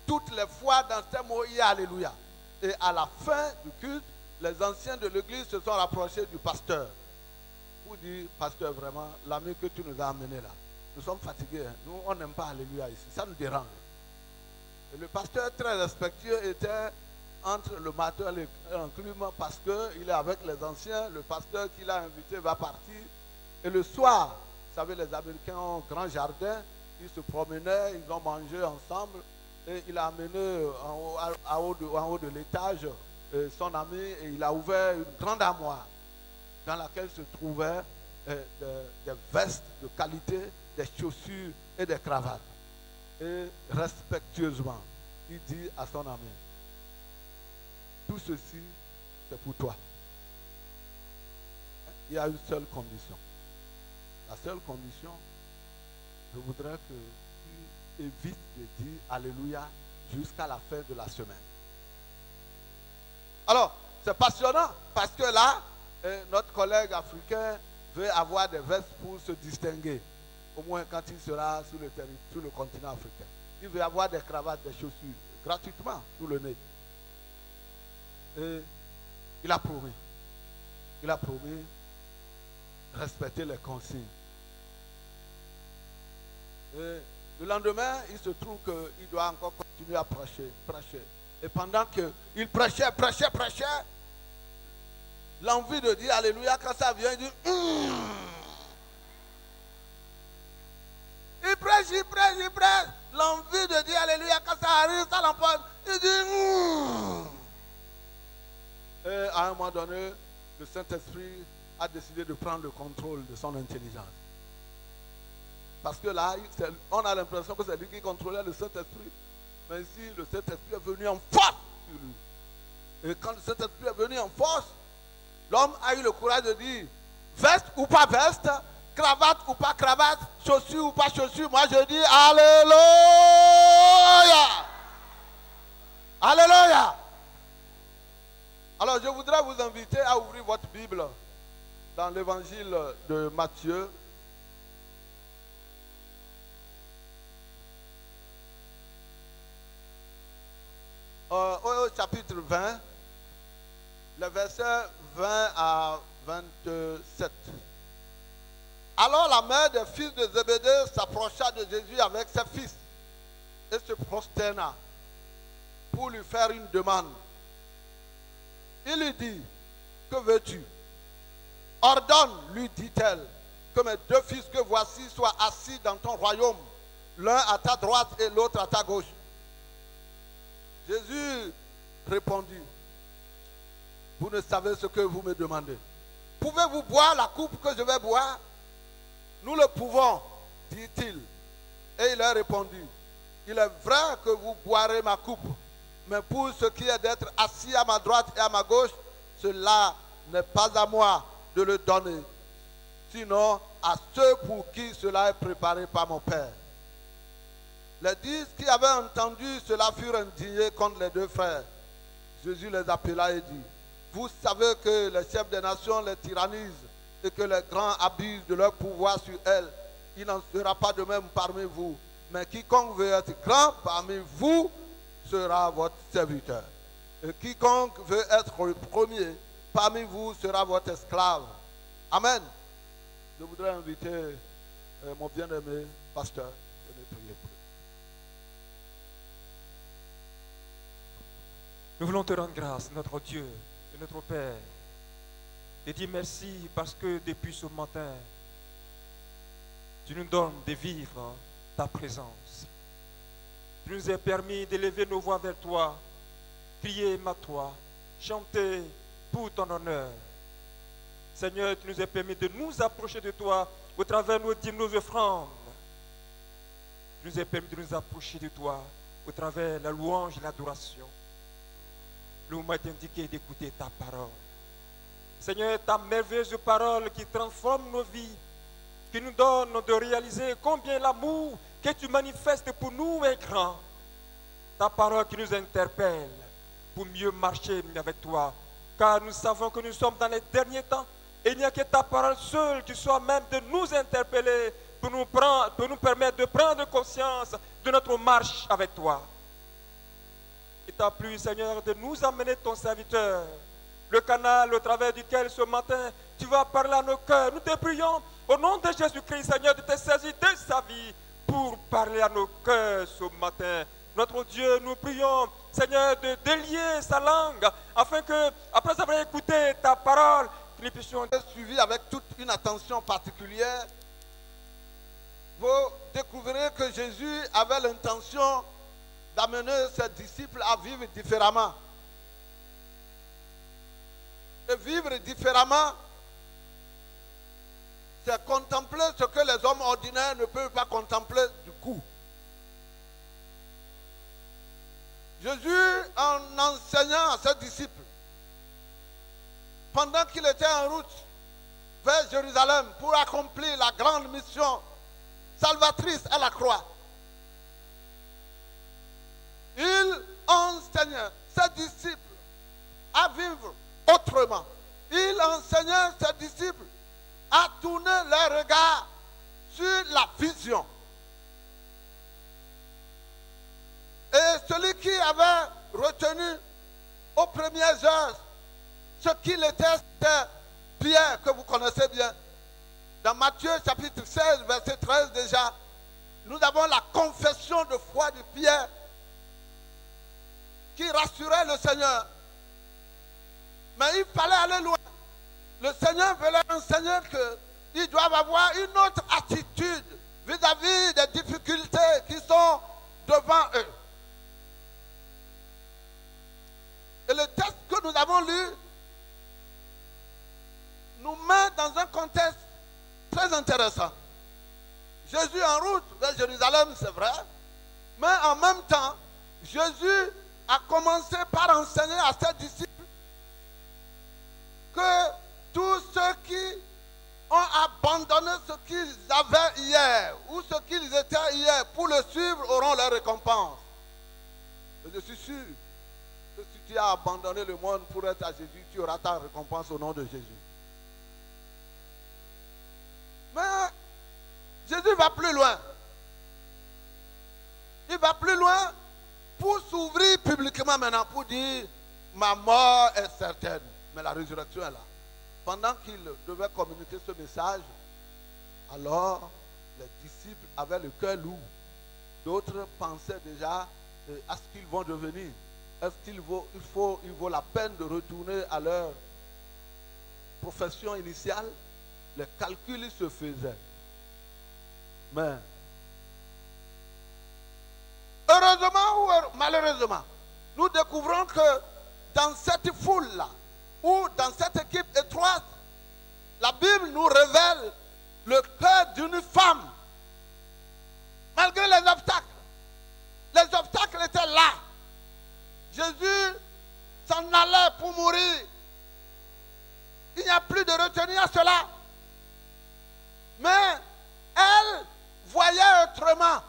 S8: toutes les fois dans ces mots, il y a Alléluia. Et à la fin du culte, les anciens de l'église se sont rapprochés du pasteur pour dire, pasteur, vraiment, l'ami que tu nous as amené là, nous sommes fatigués. Hein. Nous, on n'aime pas Alléluia ici. Ça nous dérange. Et le pasteur très respectueux était entre le matin et l'enclume parce qu'il est avec les anciens. Le pasteur qui l'a invité va partir. Et le soir, vous savez, les Américains ont un grand jardin. Ils se promenaient, ils ont mangé ensemble. Et il a amené en haut de l'étage son ami et il a ouvert une grande armoire dans laquelle se trouvaient des vestes de qualité, des chaussures et des cravates. Et respectueusement, il dit à son ami, tout ceci, c'est pour toi. Il y a une seule condition. La seule condition, je voudrais que tu évites de dire Alléluia jusqu'à la fin de la semaine. Alors, c'est passionnant parce que là, notre collègue africain veut avoir des vestes pour se distinguer. Au moins quand il sera sur le continent africain. Il veut avoir des cravates, des chaussures, gratuitement, sous le nez. Et il a promis. Il a promis de respecter les consignes. Et le lendemain, il se trouve qu'il doit encore continuer à prêcher. Et pendant qu'il prêchait, l'envie de dire Alléluia, quand ça vient, il dit Il prêche. L'envie de dire Alléluia, quand ça arrive, ça l'emporte. Il dit Et à un moment donné, le Saint-Esprit a décidé de prendre le contrôle de son intelligence. Parce que là, on a l'impression que c'est lui qui contrôlait le Saint-Esprit. Mais ici, le Saint-Esprit est venu en force sur lui. Et quand le Saint-Esprit est venu en force, l'homme a eu le courage de dire, veste ou pas veste, cravate ou pas cravate, chaussure ou pas chaussure, moi je dis Alléluia. Alléluia. Alors je voudrais vous inviter à ouvrir votre Bible dans l'évangile de Matthieu. Au chapitre 20, le verset 20 à 27. Alors la mère des fils de Zébédée s'approcha de Jésus avec ses fils et se prosterna pour lui faire une demande. Il lui dit, que veux-tu? Ordonne, lui dit-elle, que mes deux fils que voici soient assis dans ton royaume, l'un à ta droite et l'autre à ta gauche. Jésus répondit, vous ne savez ce que vous me demandez. Pouvez-vous boire la coupe que je vais boire? Nous le pouvons, dit-il. Et il leur répondit, il est vrai que vous boirez ma coupe, mais pour ce qui est d'être assis à ma droite et à ma gauche, cela n'est pas à moi de le donner, sinon à ceux pour qui cela est préparé par mon Père. Les 10 qui avaient entendu cela furent indignés contre les deux frères. Jésus les appela et dit, vous savez que les chefs des nations les tyrannisent et que les grands abusent de leur pouvoir sur elles. Il n'en sera pas de même parmi vous. Mais quiconque veut être grand parmi vous sera votre serviteur. Et quiconque veut être le premier parmi vous sera votre esclave. Amen. Je voudrais inviter mon bien-aimé pasteur à venir prier pour lui.
S9: Nous voulons te rendre grâce, notre Dieu et notre Père, et dire merci parce que depuis ce matin, tu nous donnes de vivre ta présence. Tu nous as permis d'élever nos voix vers toi, crier ma toi, chanter pour ton honneur. Seigneur, tu nous as permis de nous approcher de toi au travers de nos dîmes, nos offrandes. Tu nous as permis de nous approcher de toi au travers de la louange et l'adoration. Le moment est indiqué d'écouter ta parole. Seigneur, ta merveilleuse parole qui transforme nos vies, qui nous donne de réaliser combien l'amour que tu manifestes pour nous est grand. Ta parole qui nous interpelle pour mieux marcher avec toi. Car nous savons que nous sommes dans les derniers temps et il n'y a que ta parole seule qui soit même de nous interpeller pour nous permettre de prendre conscience de notre marche avec toi. Il t'a plu, Seigneur, de nous amener ton serviteur, le canal au travers duquel ce matin tu vas parler à nos cœurs. Nous te prions au nom de Jésus-Christ, Seigneur, de te saisir de sa vie pour parler à nos cœurs ce matin. Notre Dieu, nous prions, Seigneur, de délier sa langue afin que, après avoir écouté ta parole, que nous puissions
S8: être suivis avec toute une attention particulière. Vous découvrirez que Jésus avait l'intention d'amener ses disciples à vivre différemment. Et vivre différemment, c'est contempler ce que les hommes ordinaires ne peuvent pas contempler du coup. Jésus, en enseignant à ses disciples, pendant qu'il était en route vers Jérusalem pour accomplir la grande mission salvatrice à la croix, il enseignait ses disciples à vivre autrement. Il enseignait ses disciples à tourner leur regard sur la vision. Et celui qui avait retenu aux premières heures ce qu'il était, c'était Pierre, que vous connaissez bien. Dans Matthieu chapitre 16, verset 13 déjà, nous avons la confession de foi de Pierre qui rassurait le Seigneur. Mais il fallait aller loin. Le Seigneur voulait enseigner qu'ils doivent avoir une autre attitude vis-à-vis des difficultés qui sont devant eux. Et le texte que nous avons lu nous met dans un contexte très intéressant. Jésus en route vers Jérusalem, c'est vrai, mais en même temps, Jésus a commencé par enseigner à ses disciples que tous ceux qui ont abandonné ce qu'ils avaient hier ou ce qu'ils étaient hier pour le suivre auront leur récompense. Et je suis sûr que si tu as abandonné le monde pour être à Jésus, tu auras ta récompense au nom de Jésus. Mais Jésus va plus loin. Il va plus loin pour s'ouvrir publiquement maintenant, pour dire ma mort est certaine, mais la résurrection est là. Pendant qu'il devait communiquer ce message, alors les disciples avaient le cœur lourd. D'autres pensaient déjà à ce qu'ils vont devenir. Est-ce qu'il vaut la peine de retourner à leur profession initiale? Les calculs se faisaient. Mais heureusement ou malheureusement, nous découvrons que dans cette foule-là, ou dans cette équipe étroite, la Bible nous révèle le cœur d'une femme. Malgré les obstacles étaient là. Jésus s'en allait pour mourir. Il n'y a plus de retenue à cela. Mais elle voyait autrement.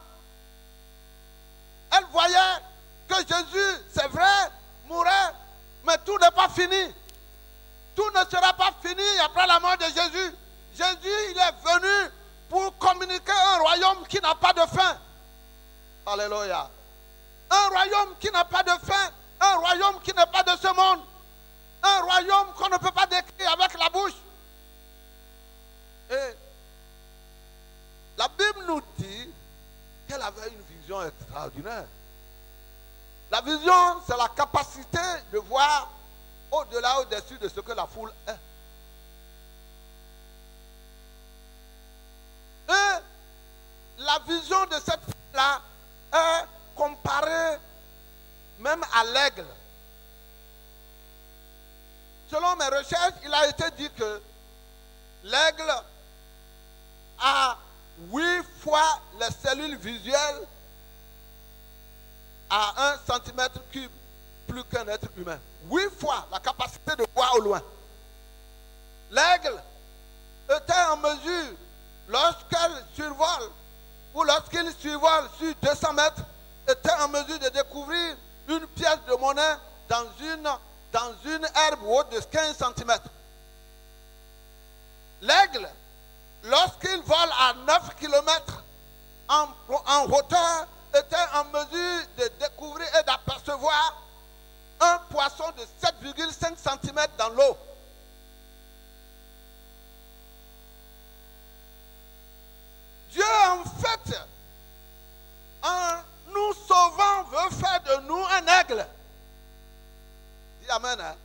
S8: Elle voyait que Jésus, c'est vrai, mourait, mais tout n'est pas fini. Tout ne sera pas fini après la mort de Jésus. Jésus, il est venu pour communiquer un royaume qui n'a pas de fin. Alléluia. Un royaume qui n'a pas de fin. Un royaume qui n'est pas de ce monde. Un royaume qu'on ne peut pas décrire avec la bouche. Et la Bible nous dit qu'elle avait une vision extraordinaire. La vision, c'est la capacité de voir au-delà, au-dessus de ce que la foule est. Et la vision de cette foule-là est comparée même à l'aigle. Selon mes recherches, il a été dit que l'aigle a 8 fois les cellules visuelles à 1 cm3 plus qu'un être humain. 8 fois la capacité de voir au loin. L'aigle était en mesure, lorsqu'elle survole ou lorsqu'il survole sur 200 mètres, était en mesure de découvrir une pièce de monnaie dans une herbe haute de 15 cm. L'aigle, lorsqu'il vole à 9 km en hauteur, était en mesure de découvrir et d'apercevoir un poisson de 7,5 cm dans l'eau. Dieu, en fait, en nous sauvant, veut faire de nous un aigle. Dis amen. Hein?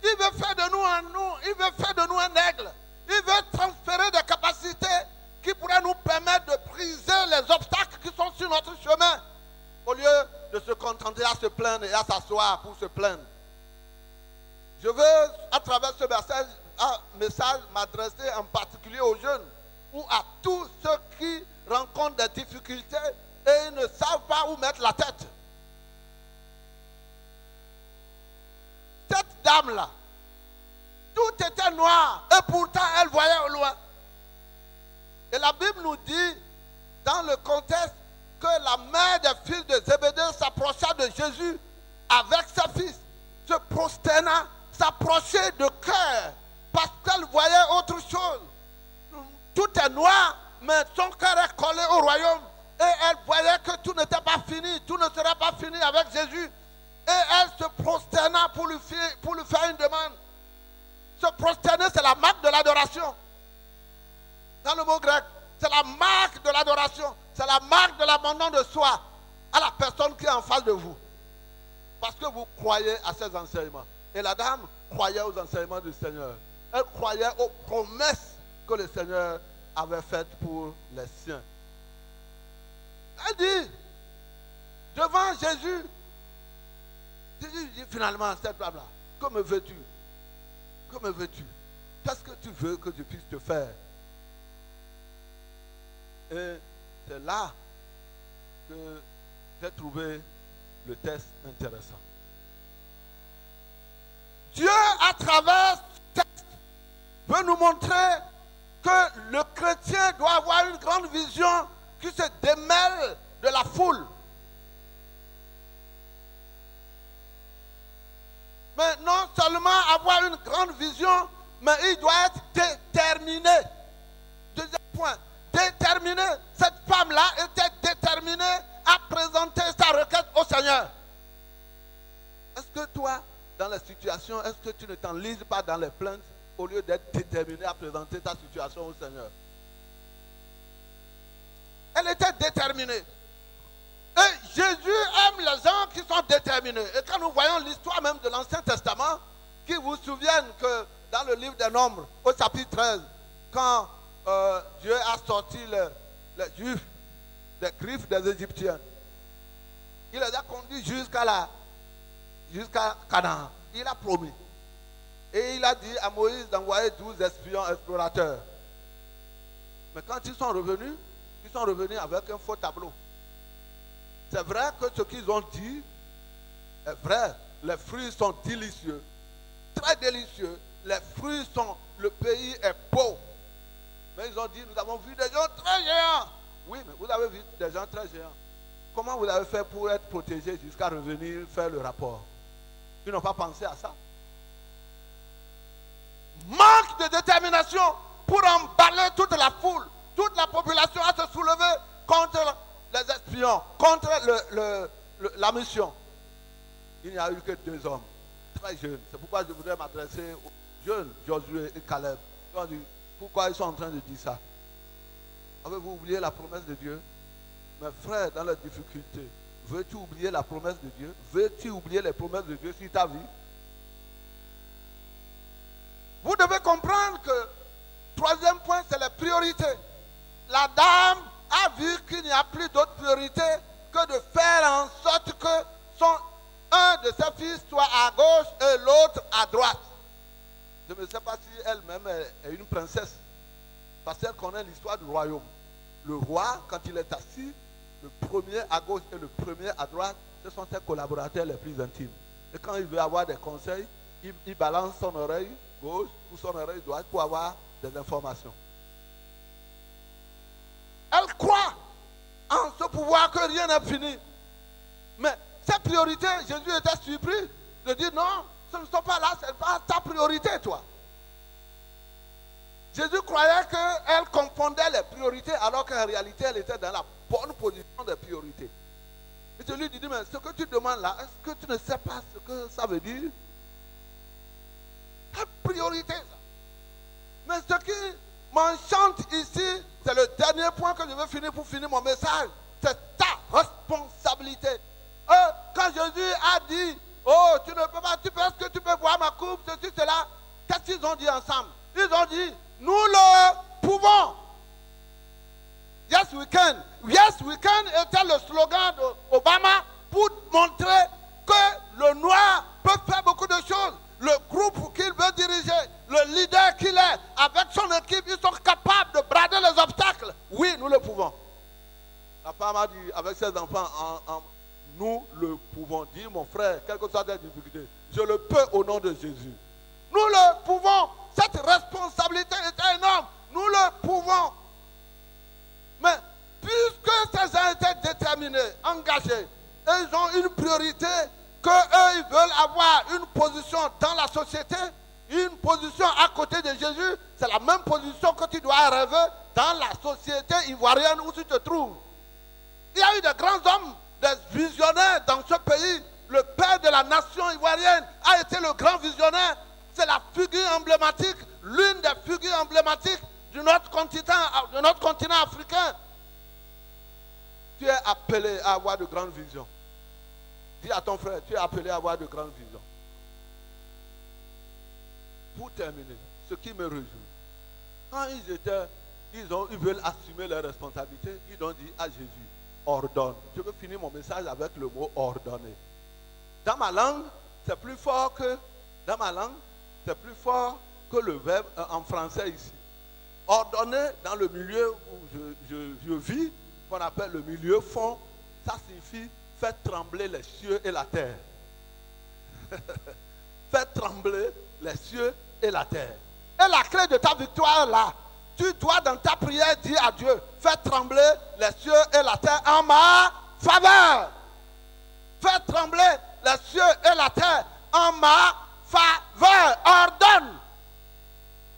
S8: Il veut faire de nous un aigle. Il veut transférer des capacités qui pourraient nous permettre de briser les obstacles qui sont sur notre chemin, au lieu de se contenter à se plaindre et à s'asseoir pour se plaindre. Je veux, à travers ce message, m'adresser en particulier aux jeunes ou à tous ceux qui rencontrent des difficultés et ils ne savent pas où mettre la tête. Cette dame-là, tout était noir et pourtant elle voyait au loin. Et la Bible nous dit, dans le contexte, que la mère des fils de Zébédée s'approcha de Jésus avec sa fils, se prosterna, s'approchait de cœur, parce qu'elle voyait autre chose. Tout est noir, mais son cœur est collé au royaume. Et elle voyait que tout n'était pas fini, tout ne serait pas fini avec Jésus. Et elle se prosterna pour lui faire une demande. Se prosterner, c'est la marque de l'adoration. Dans le mot grec, c'est la marque de l'adoration. C'est la marque de l'abandon de soi à la personne qui est en face de vous. Parce que vous croyez à ses enseignements. Et la dame croyait aux enseignements du Seigneur. Elle croyait aux promesses que le Seigneur avait faites pour les siens. Elle dit, devant Jésus, Jésus dit finalement, cette femme-là, que me veux-tu? Que me veux-tu? Qu'est-ce que tu veux que je puisse te faire? Et c'est là que j'ai trouvé le texte intéressant. Dieu, à travers ce texte, veut nous montrer que le chrétien doit avoir une grande vision qui se démêle de la foule. Mais non seulement avoir une grande vision, mais il doit être déterminé. Deuxième point, déterminé. Cette femme-là était déterminée à présenter sa requête au Seigneur. Est-ce que toi, dans la situation, est-ce que tu ne t'enlises pas dans les plaintes au lieu d'être déterminé à présenter ta situation au Seigneur? Elle était déterminée. Et Jésus aime les gens qui sont déterminés. Et quand nous voyons l'histoire même de l'Ancien Testament, qui vous souviennent que dans le livre des Nombres, au chapitre 13, quand Dieu a sorti les Juifs des griffes des Égyptiens, il les a conduits jusqu'à jusqu'à Canaan. Il a promis. Et il a dit à Moïse d'envoyer 12 espions explorateurs. Mais quand ils sont revenus avec un faux tableau. C'est vrai que ce qu'ils ont dit est vrai. Les fruits sont délicieux, très délicieux. Les fruits sont, le pays est beau. Mais ils ont dit, nous avons vu des gens très géants. Oui, mais vous avez vu des gens très géants. Comment vous avez fait pour être protégé jusqu'à revenir faire le rapport? Ils n'ont pas pensé à ça. Manque de détermination pour emballer toute la foule, toute la population à se soulever contre les espions, contre la mission. Il n'y a eu que 2 hommes, très jeunes. C'est pourquoi je voudrais m'adresser aux jeunes, Josué et Caleb. Pourquoi ils sont en train de dire ça? Avez-vous oublié la promesse de Dieu? Mes frères, dans les difficultés, veux-tu oublier la promesse de Dieu? Veux-tu oublier les promesses de Dieu sur ta vie? Vous devez comprendre que, 3e point, c'est les priorités. La dame a vu qu'il n'y a plus d'autre priorité que de faire en sorte que un de ses fils soit à gauche et l'autre à droite. Je ne sais pas si elle-même est une princesse, parce qu'elle connaît l'histoire du royaume. Le roi, quand il est assis, le premier à gauche et le premier à droite, ce sont ses collaborateurs les plus intimes. Et quand il veut avoir des conseils, il balance son oreille gauche ou son oreille droite pour avoir des informations. Elle croit en ce pouvoir que rien n'est fini. Mais ses priorités, Jésus était surpris de dire non, ce ne sont pas là, ce n'est pas ta priorité, toi. Jésus croyait qu'elle confondait les priorités alors qu'en réalité, elle était dans la bonne position des priorités. Et je lui dis, mais ce que tu demandes là, est-ce que tu ne sais pas ce que ça veut dire? C'est priorité, ça. Mais ce qui m'enchante ici, c'est le dernier point que je veux finir pour finir mon message. C'est ta responsabilité. Quand Jésus a dit, oh, tu ne peux pas, tu penses que tu peux boire ma coupe, ceci, cela, qu'est-ce qu'ils ont dit ensemble? Ils ont dit, nous le pouvons. Yes, we can. Yes, we can était le slogan d'Obama pour montrer que le noir peut faire beaucoup de choses. Le groupe qu'il veut diriger, le leader qu'il est, avec son équipe, ils sont capables de brader les obstacles. Oui, nous le pouvons. La femme a dit avec ses enfants, nous le pouvons. Dis mon frère, quelles que soient tes difficultés, je le peux au nom de Jésus. Nous le pouvons. Cette responsabilité est énorme. Nous le pouvons. Mais puisque ces gens étaient déterminés, engagés, et ils ont une priorité, qu'eux, ils veulent avoir une position dans la société, une position à côté de Jésus, c'est la même position que tu dois rêver dans la société ivoirienne où tu te trouves. Il y a eu de grands hommes, des visionnaires dans ce pays. Le père de la nation ivoirienne a été le grand visionnaire. C'est la figure emblématique, l'une des figures emblématiques de notre continent africain. Tu es appelé à avoir de grandes visions. Dis à ton frère, tu es appelé à avoir de grandes visions. Pour terminer, ce qui me réjouit, quand ils veulent assumer leurs responsabilités, ils ont dit à Jésus, ordonne. Je veux finir mon message avec le mot ordonner. Dans ma langue, c'est plus fort que le verbe en français ici. Ordonner dans le milieu où je vis, qu'on appelle le milieu fond, ça signifie faire trembler les cieux et la terre. Faire trembler les cieux et la terre. Et la clé de ta victoire est là. Tu dois dans ta prière dire à Dieu, faire trembler les cieux et la terre en ma faveur. Faire trembler les cieux et la terre en ma faveur. Ordonne.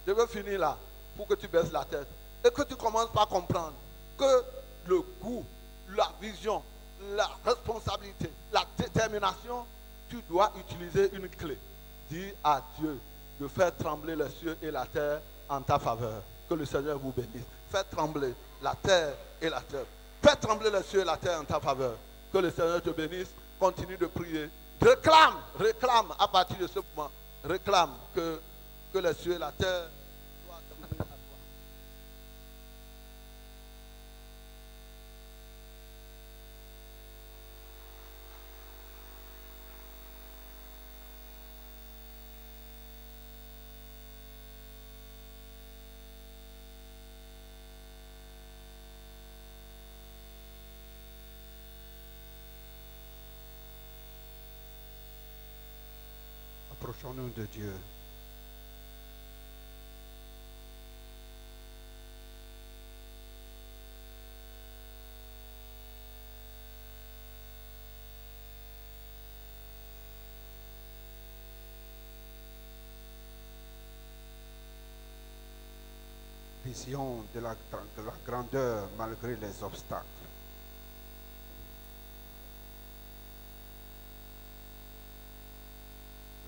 S8: Je veux finir là pour que tu baisses la tête et que tu commences par comprendre que le goût, la vision, la responsabilité, la détermination, tu dois utiliser une clé. Dis à Dieu de faire trembler les cieux et la terre en ta faveur. Que le Seigneur vous bénisse. Fais trembler la terre et la terre. Fais trembler les cieux et la terre en ta faveur. Que le Seigneur te bénisse. Continue de prier. Réclame à partir de ce moment. Réclame que les cieux et la terre soient tremblés à toi.
S6: Approchons-nous de Dieu. Vision de la grandeur malgré les obstacles.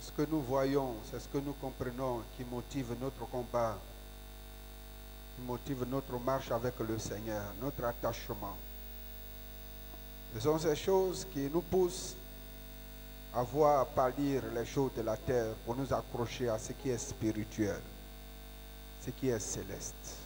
S6: Ce que nous voyons, c'est ce que nous comprenons qui motive notre combat, qui motive notre marche avec le Seigneur, notre attachement. Ce sont ces choses qui nous poussent à voir pâlir les choses de la terre pour nous accrocher à ce qui est spirituel, ce qui est céleste.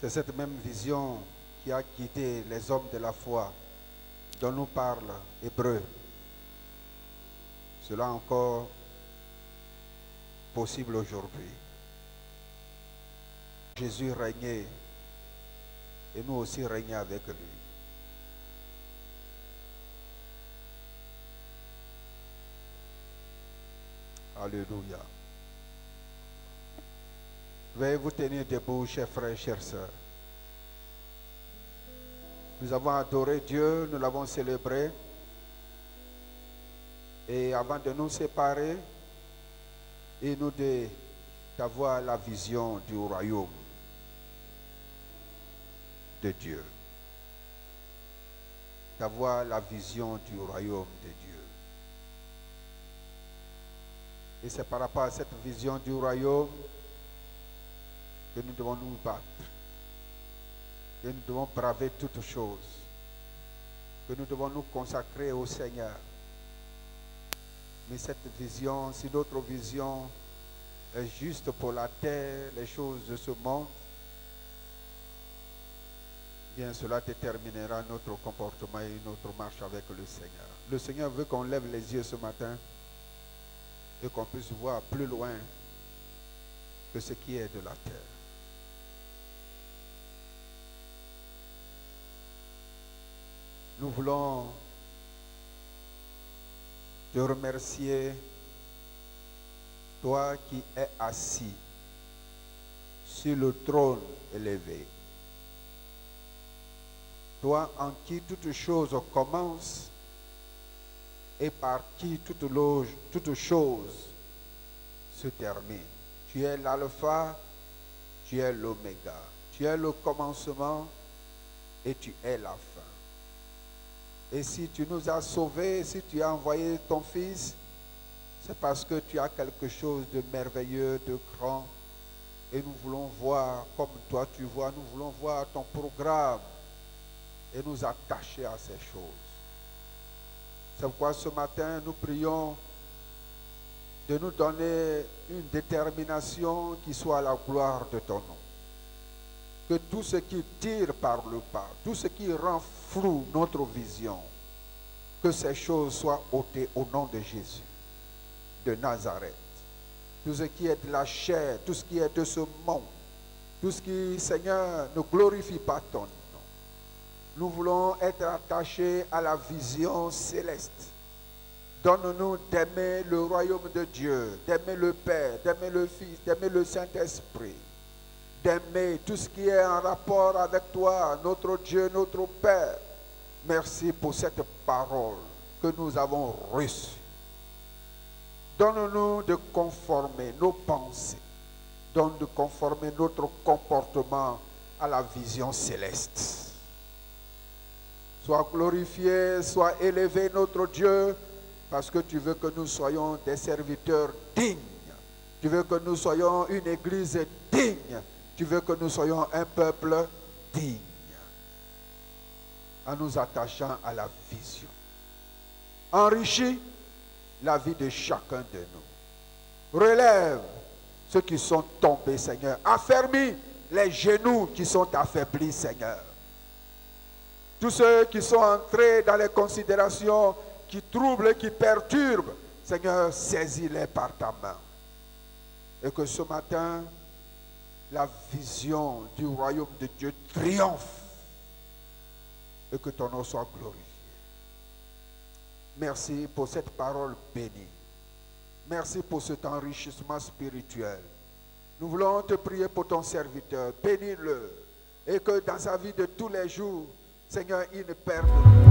S6: C'est cette même vision qui a guidé les hommes de la foi dont nous parle Hébreu. Cela encore possible aujourd'hui. Jésus régnait et nous aussi régnons avec lui. Alléluia. Veuillez vous tenir debout, chers frères et chères sœurs. Nous avons adoré Dieu, nous l'avons célébré. Et avant de nous séparer, il nous dit d'avoir la vision du royaume de Dieu. D'avoir la vision du royaume de Dieu. Et c'est par rapport à cette vision du royaume que nous devons nous battre, que nous devons braver toutes choses, que nous devons nous consacrer au Seigneur. Mais cette vision, si notre vision est juste pour la terre, les choses de ce monde, bien cela déterminera notre comportement et notre marche avec le Seigneur. Le Seigneur veut qu'on lève les yeux ce matin et qu'on puisse voir plus loin que ce qui est de la terre. Nous voulons te remercier, toi qui es assis sur le trône élevé. Toi en qui toutes choses commencent et par qui toutes choses se terminent. Tu es l'alpha, tu es l'oméga. Tu es le commencement et tu es la fin. Et si tu nous as sauvés, si tu as envoyé ton Fils, c'est parce que tu as quelque chose de merveilleux, de grand. Et nous voulons voir comme toi tu vois, nous voulons voir ton programme et nous attacher à ces choses. C'est pourquoi ce matin, nous prions de nous donner une détermination qui soit à la gloire de ton nom. Que tout ce qui tire par le bas, tout ce qui rend flou notre vision, que ces choses soient ôtées au nom de Jésus, de Nazareth. Tout ce qui est de la chair, tout ce qui est de ce monde, tout ce qui, Seigneur, ne glorifie pas ton nom. Nous voulons être attachés à la vision céleste. Donne-nous d'aimer le royaume de Dieu, d'aimer le Père, d'aimer le Fils, d'aimer le Saint-Esprit, d'aimer tout ce qui est en rapport avec toi, notre Dieu, notre Père. Merci pour cette parole que nous avons reçue. Donne-nous de conformer nos pensées, donne de conformer notre comportement à la vision céleste. Sois glorifié, sois élevé notre Dieu, parce que tu veux que nous soyons des serviteurs dignes. Tu veux que nous soyons une église digne. Tu veux que nous soyons un peuple digne. En nous attachant à la vision. Enrichis la vie de chacun de nous. Relève ceux qui sont tombés, Seigneur. Affermis les genoux qui sont affaiblis, Seigneur. Tous ceux qui sont entrés dans les considérations qui troublent, qui perturbent, Seigneur, saisis-les par ta main. Et que ce matin, la vision du royaume de Dieu triomphe et que ton nom soit glorifié. Merci pour cette parole bénie. Merci pour cet enrichissement spirituel. Nous voulons te prier pour ton serviteur. Bénis-le et que dans sa vie de tous les jours, Seigneur, il ne perde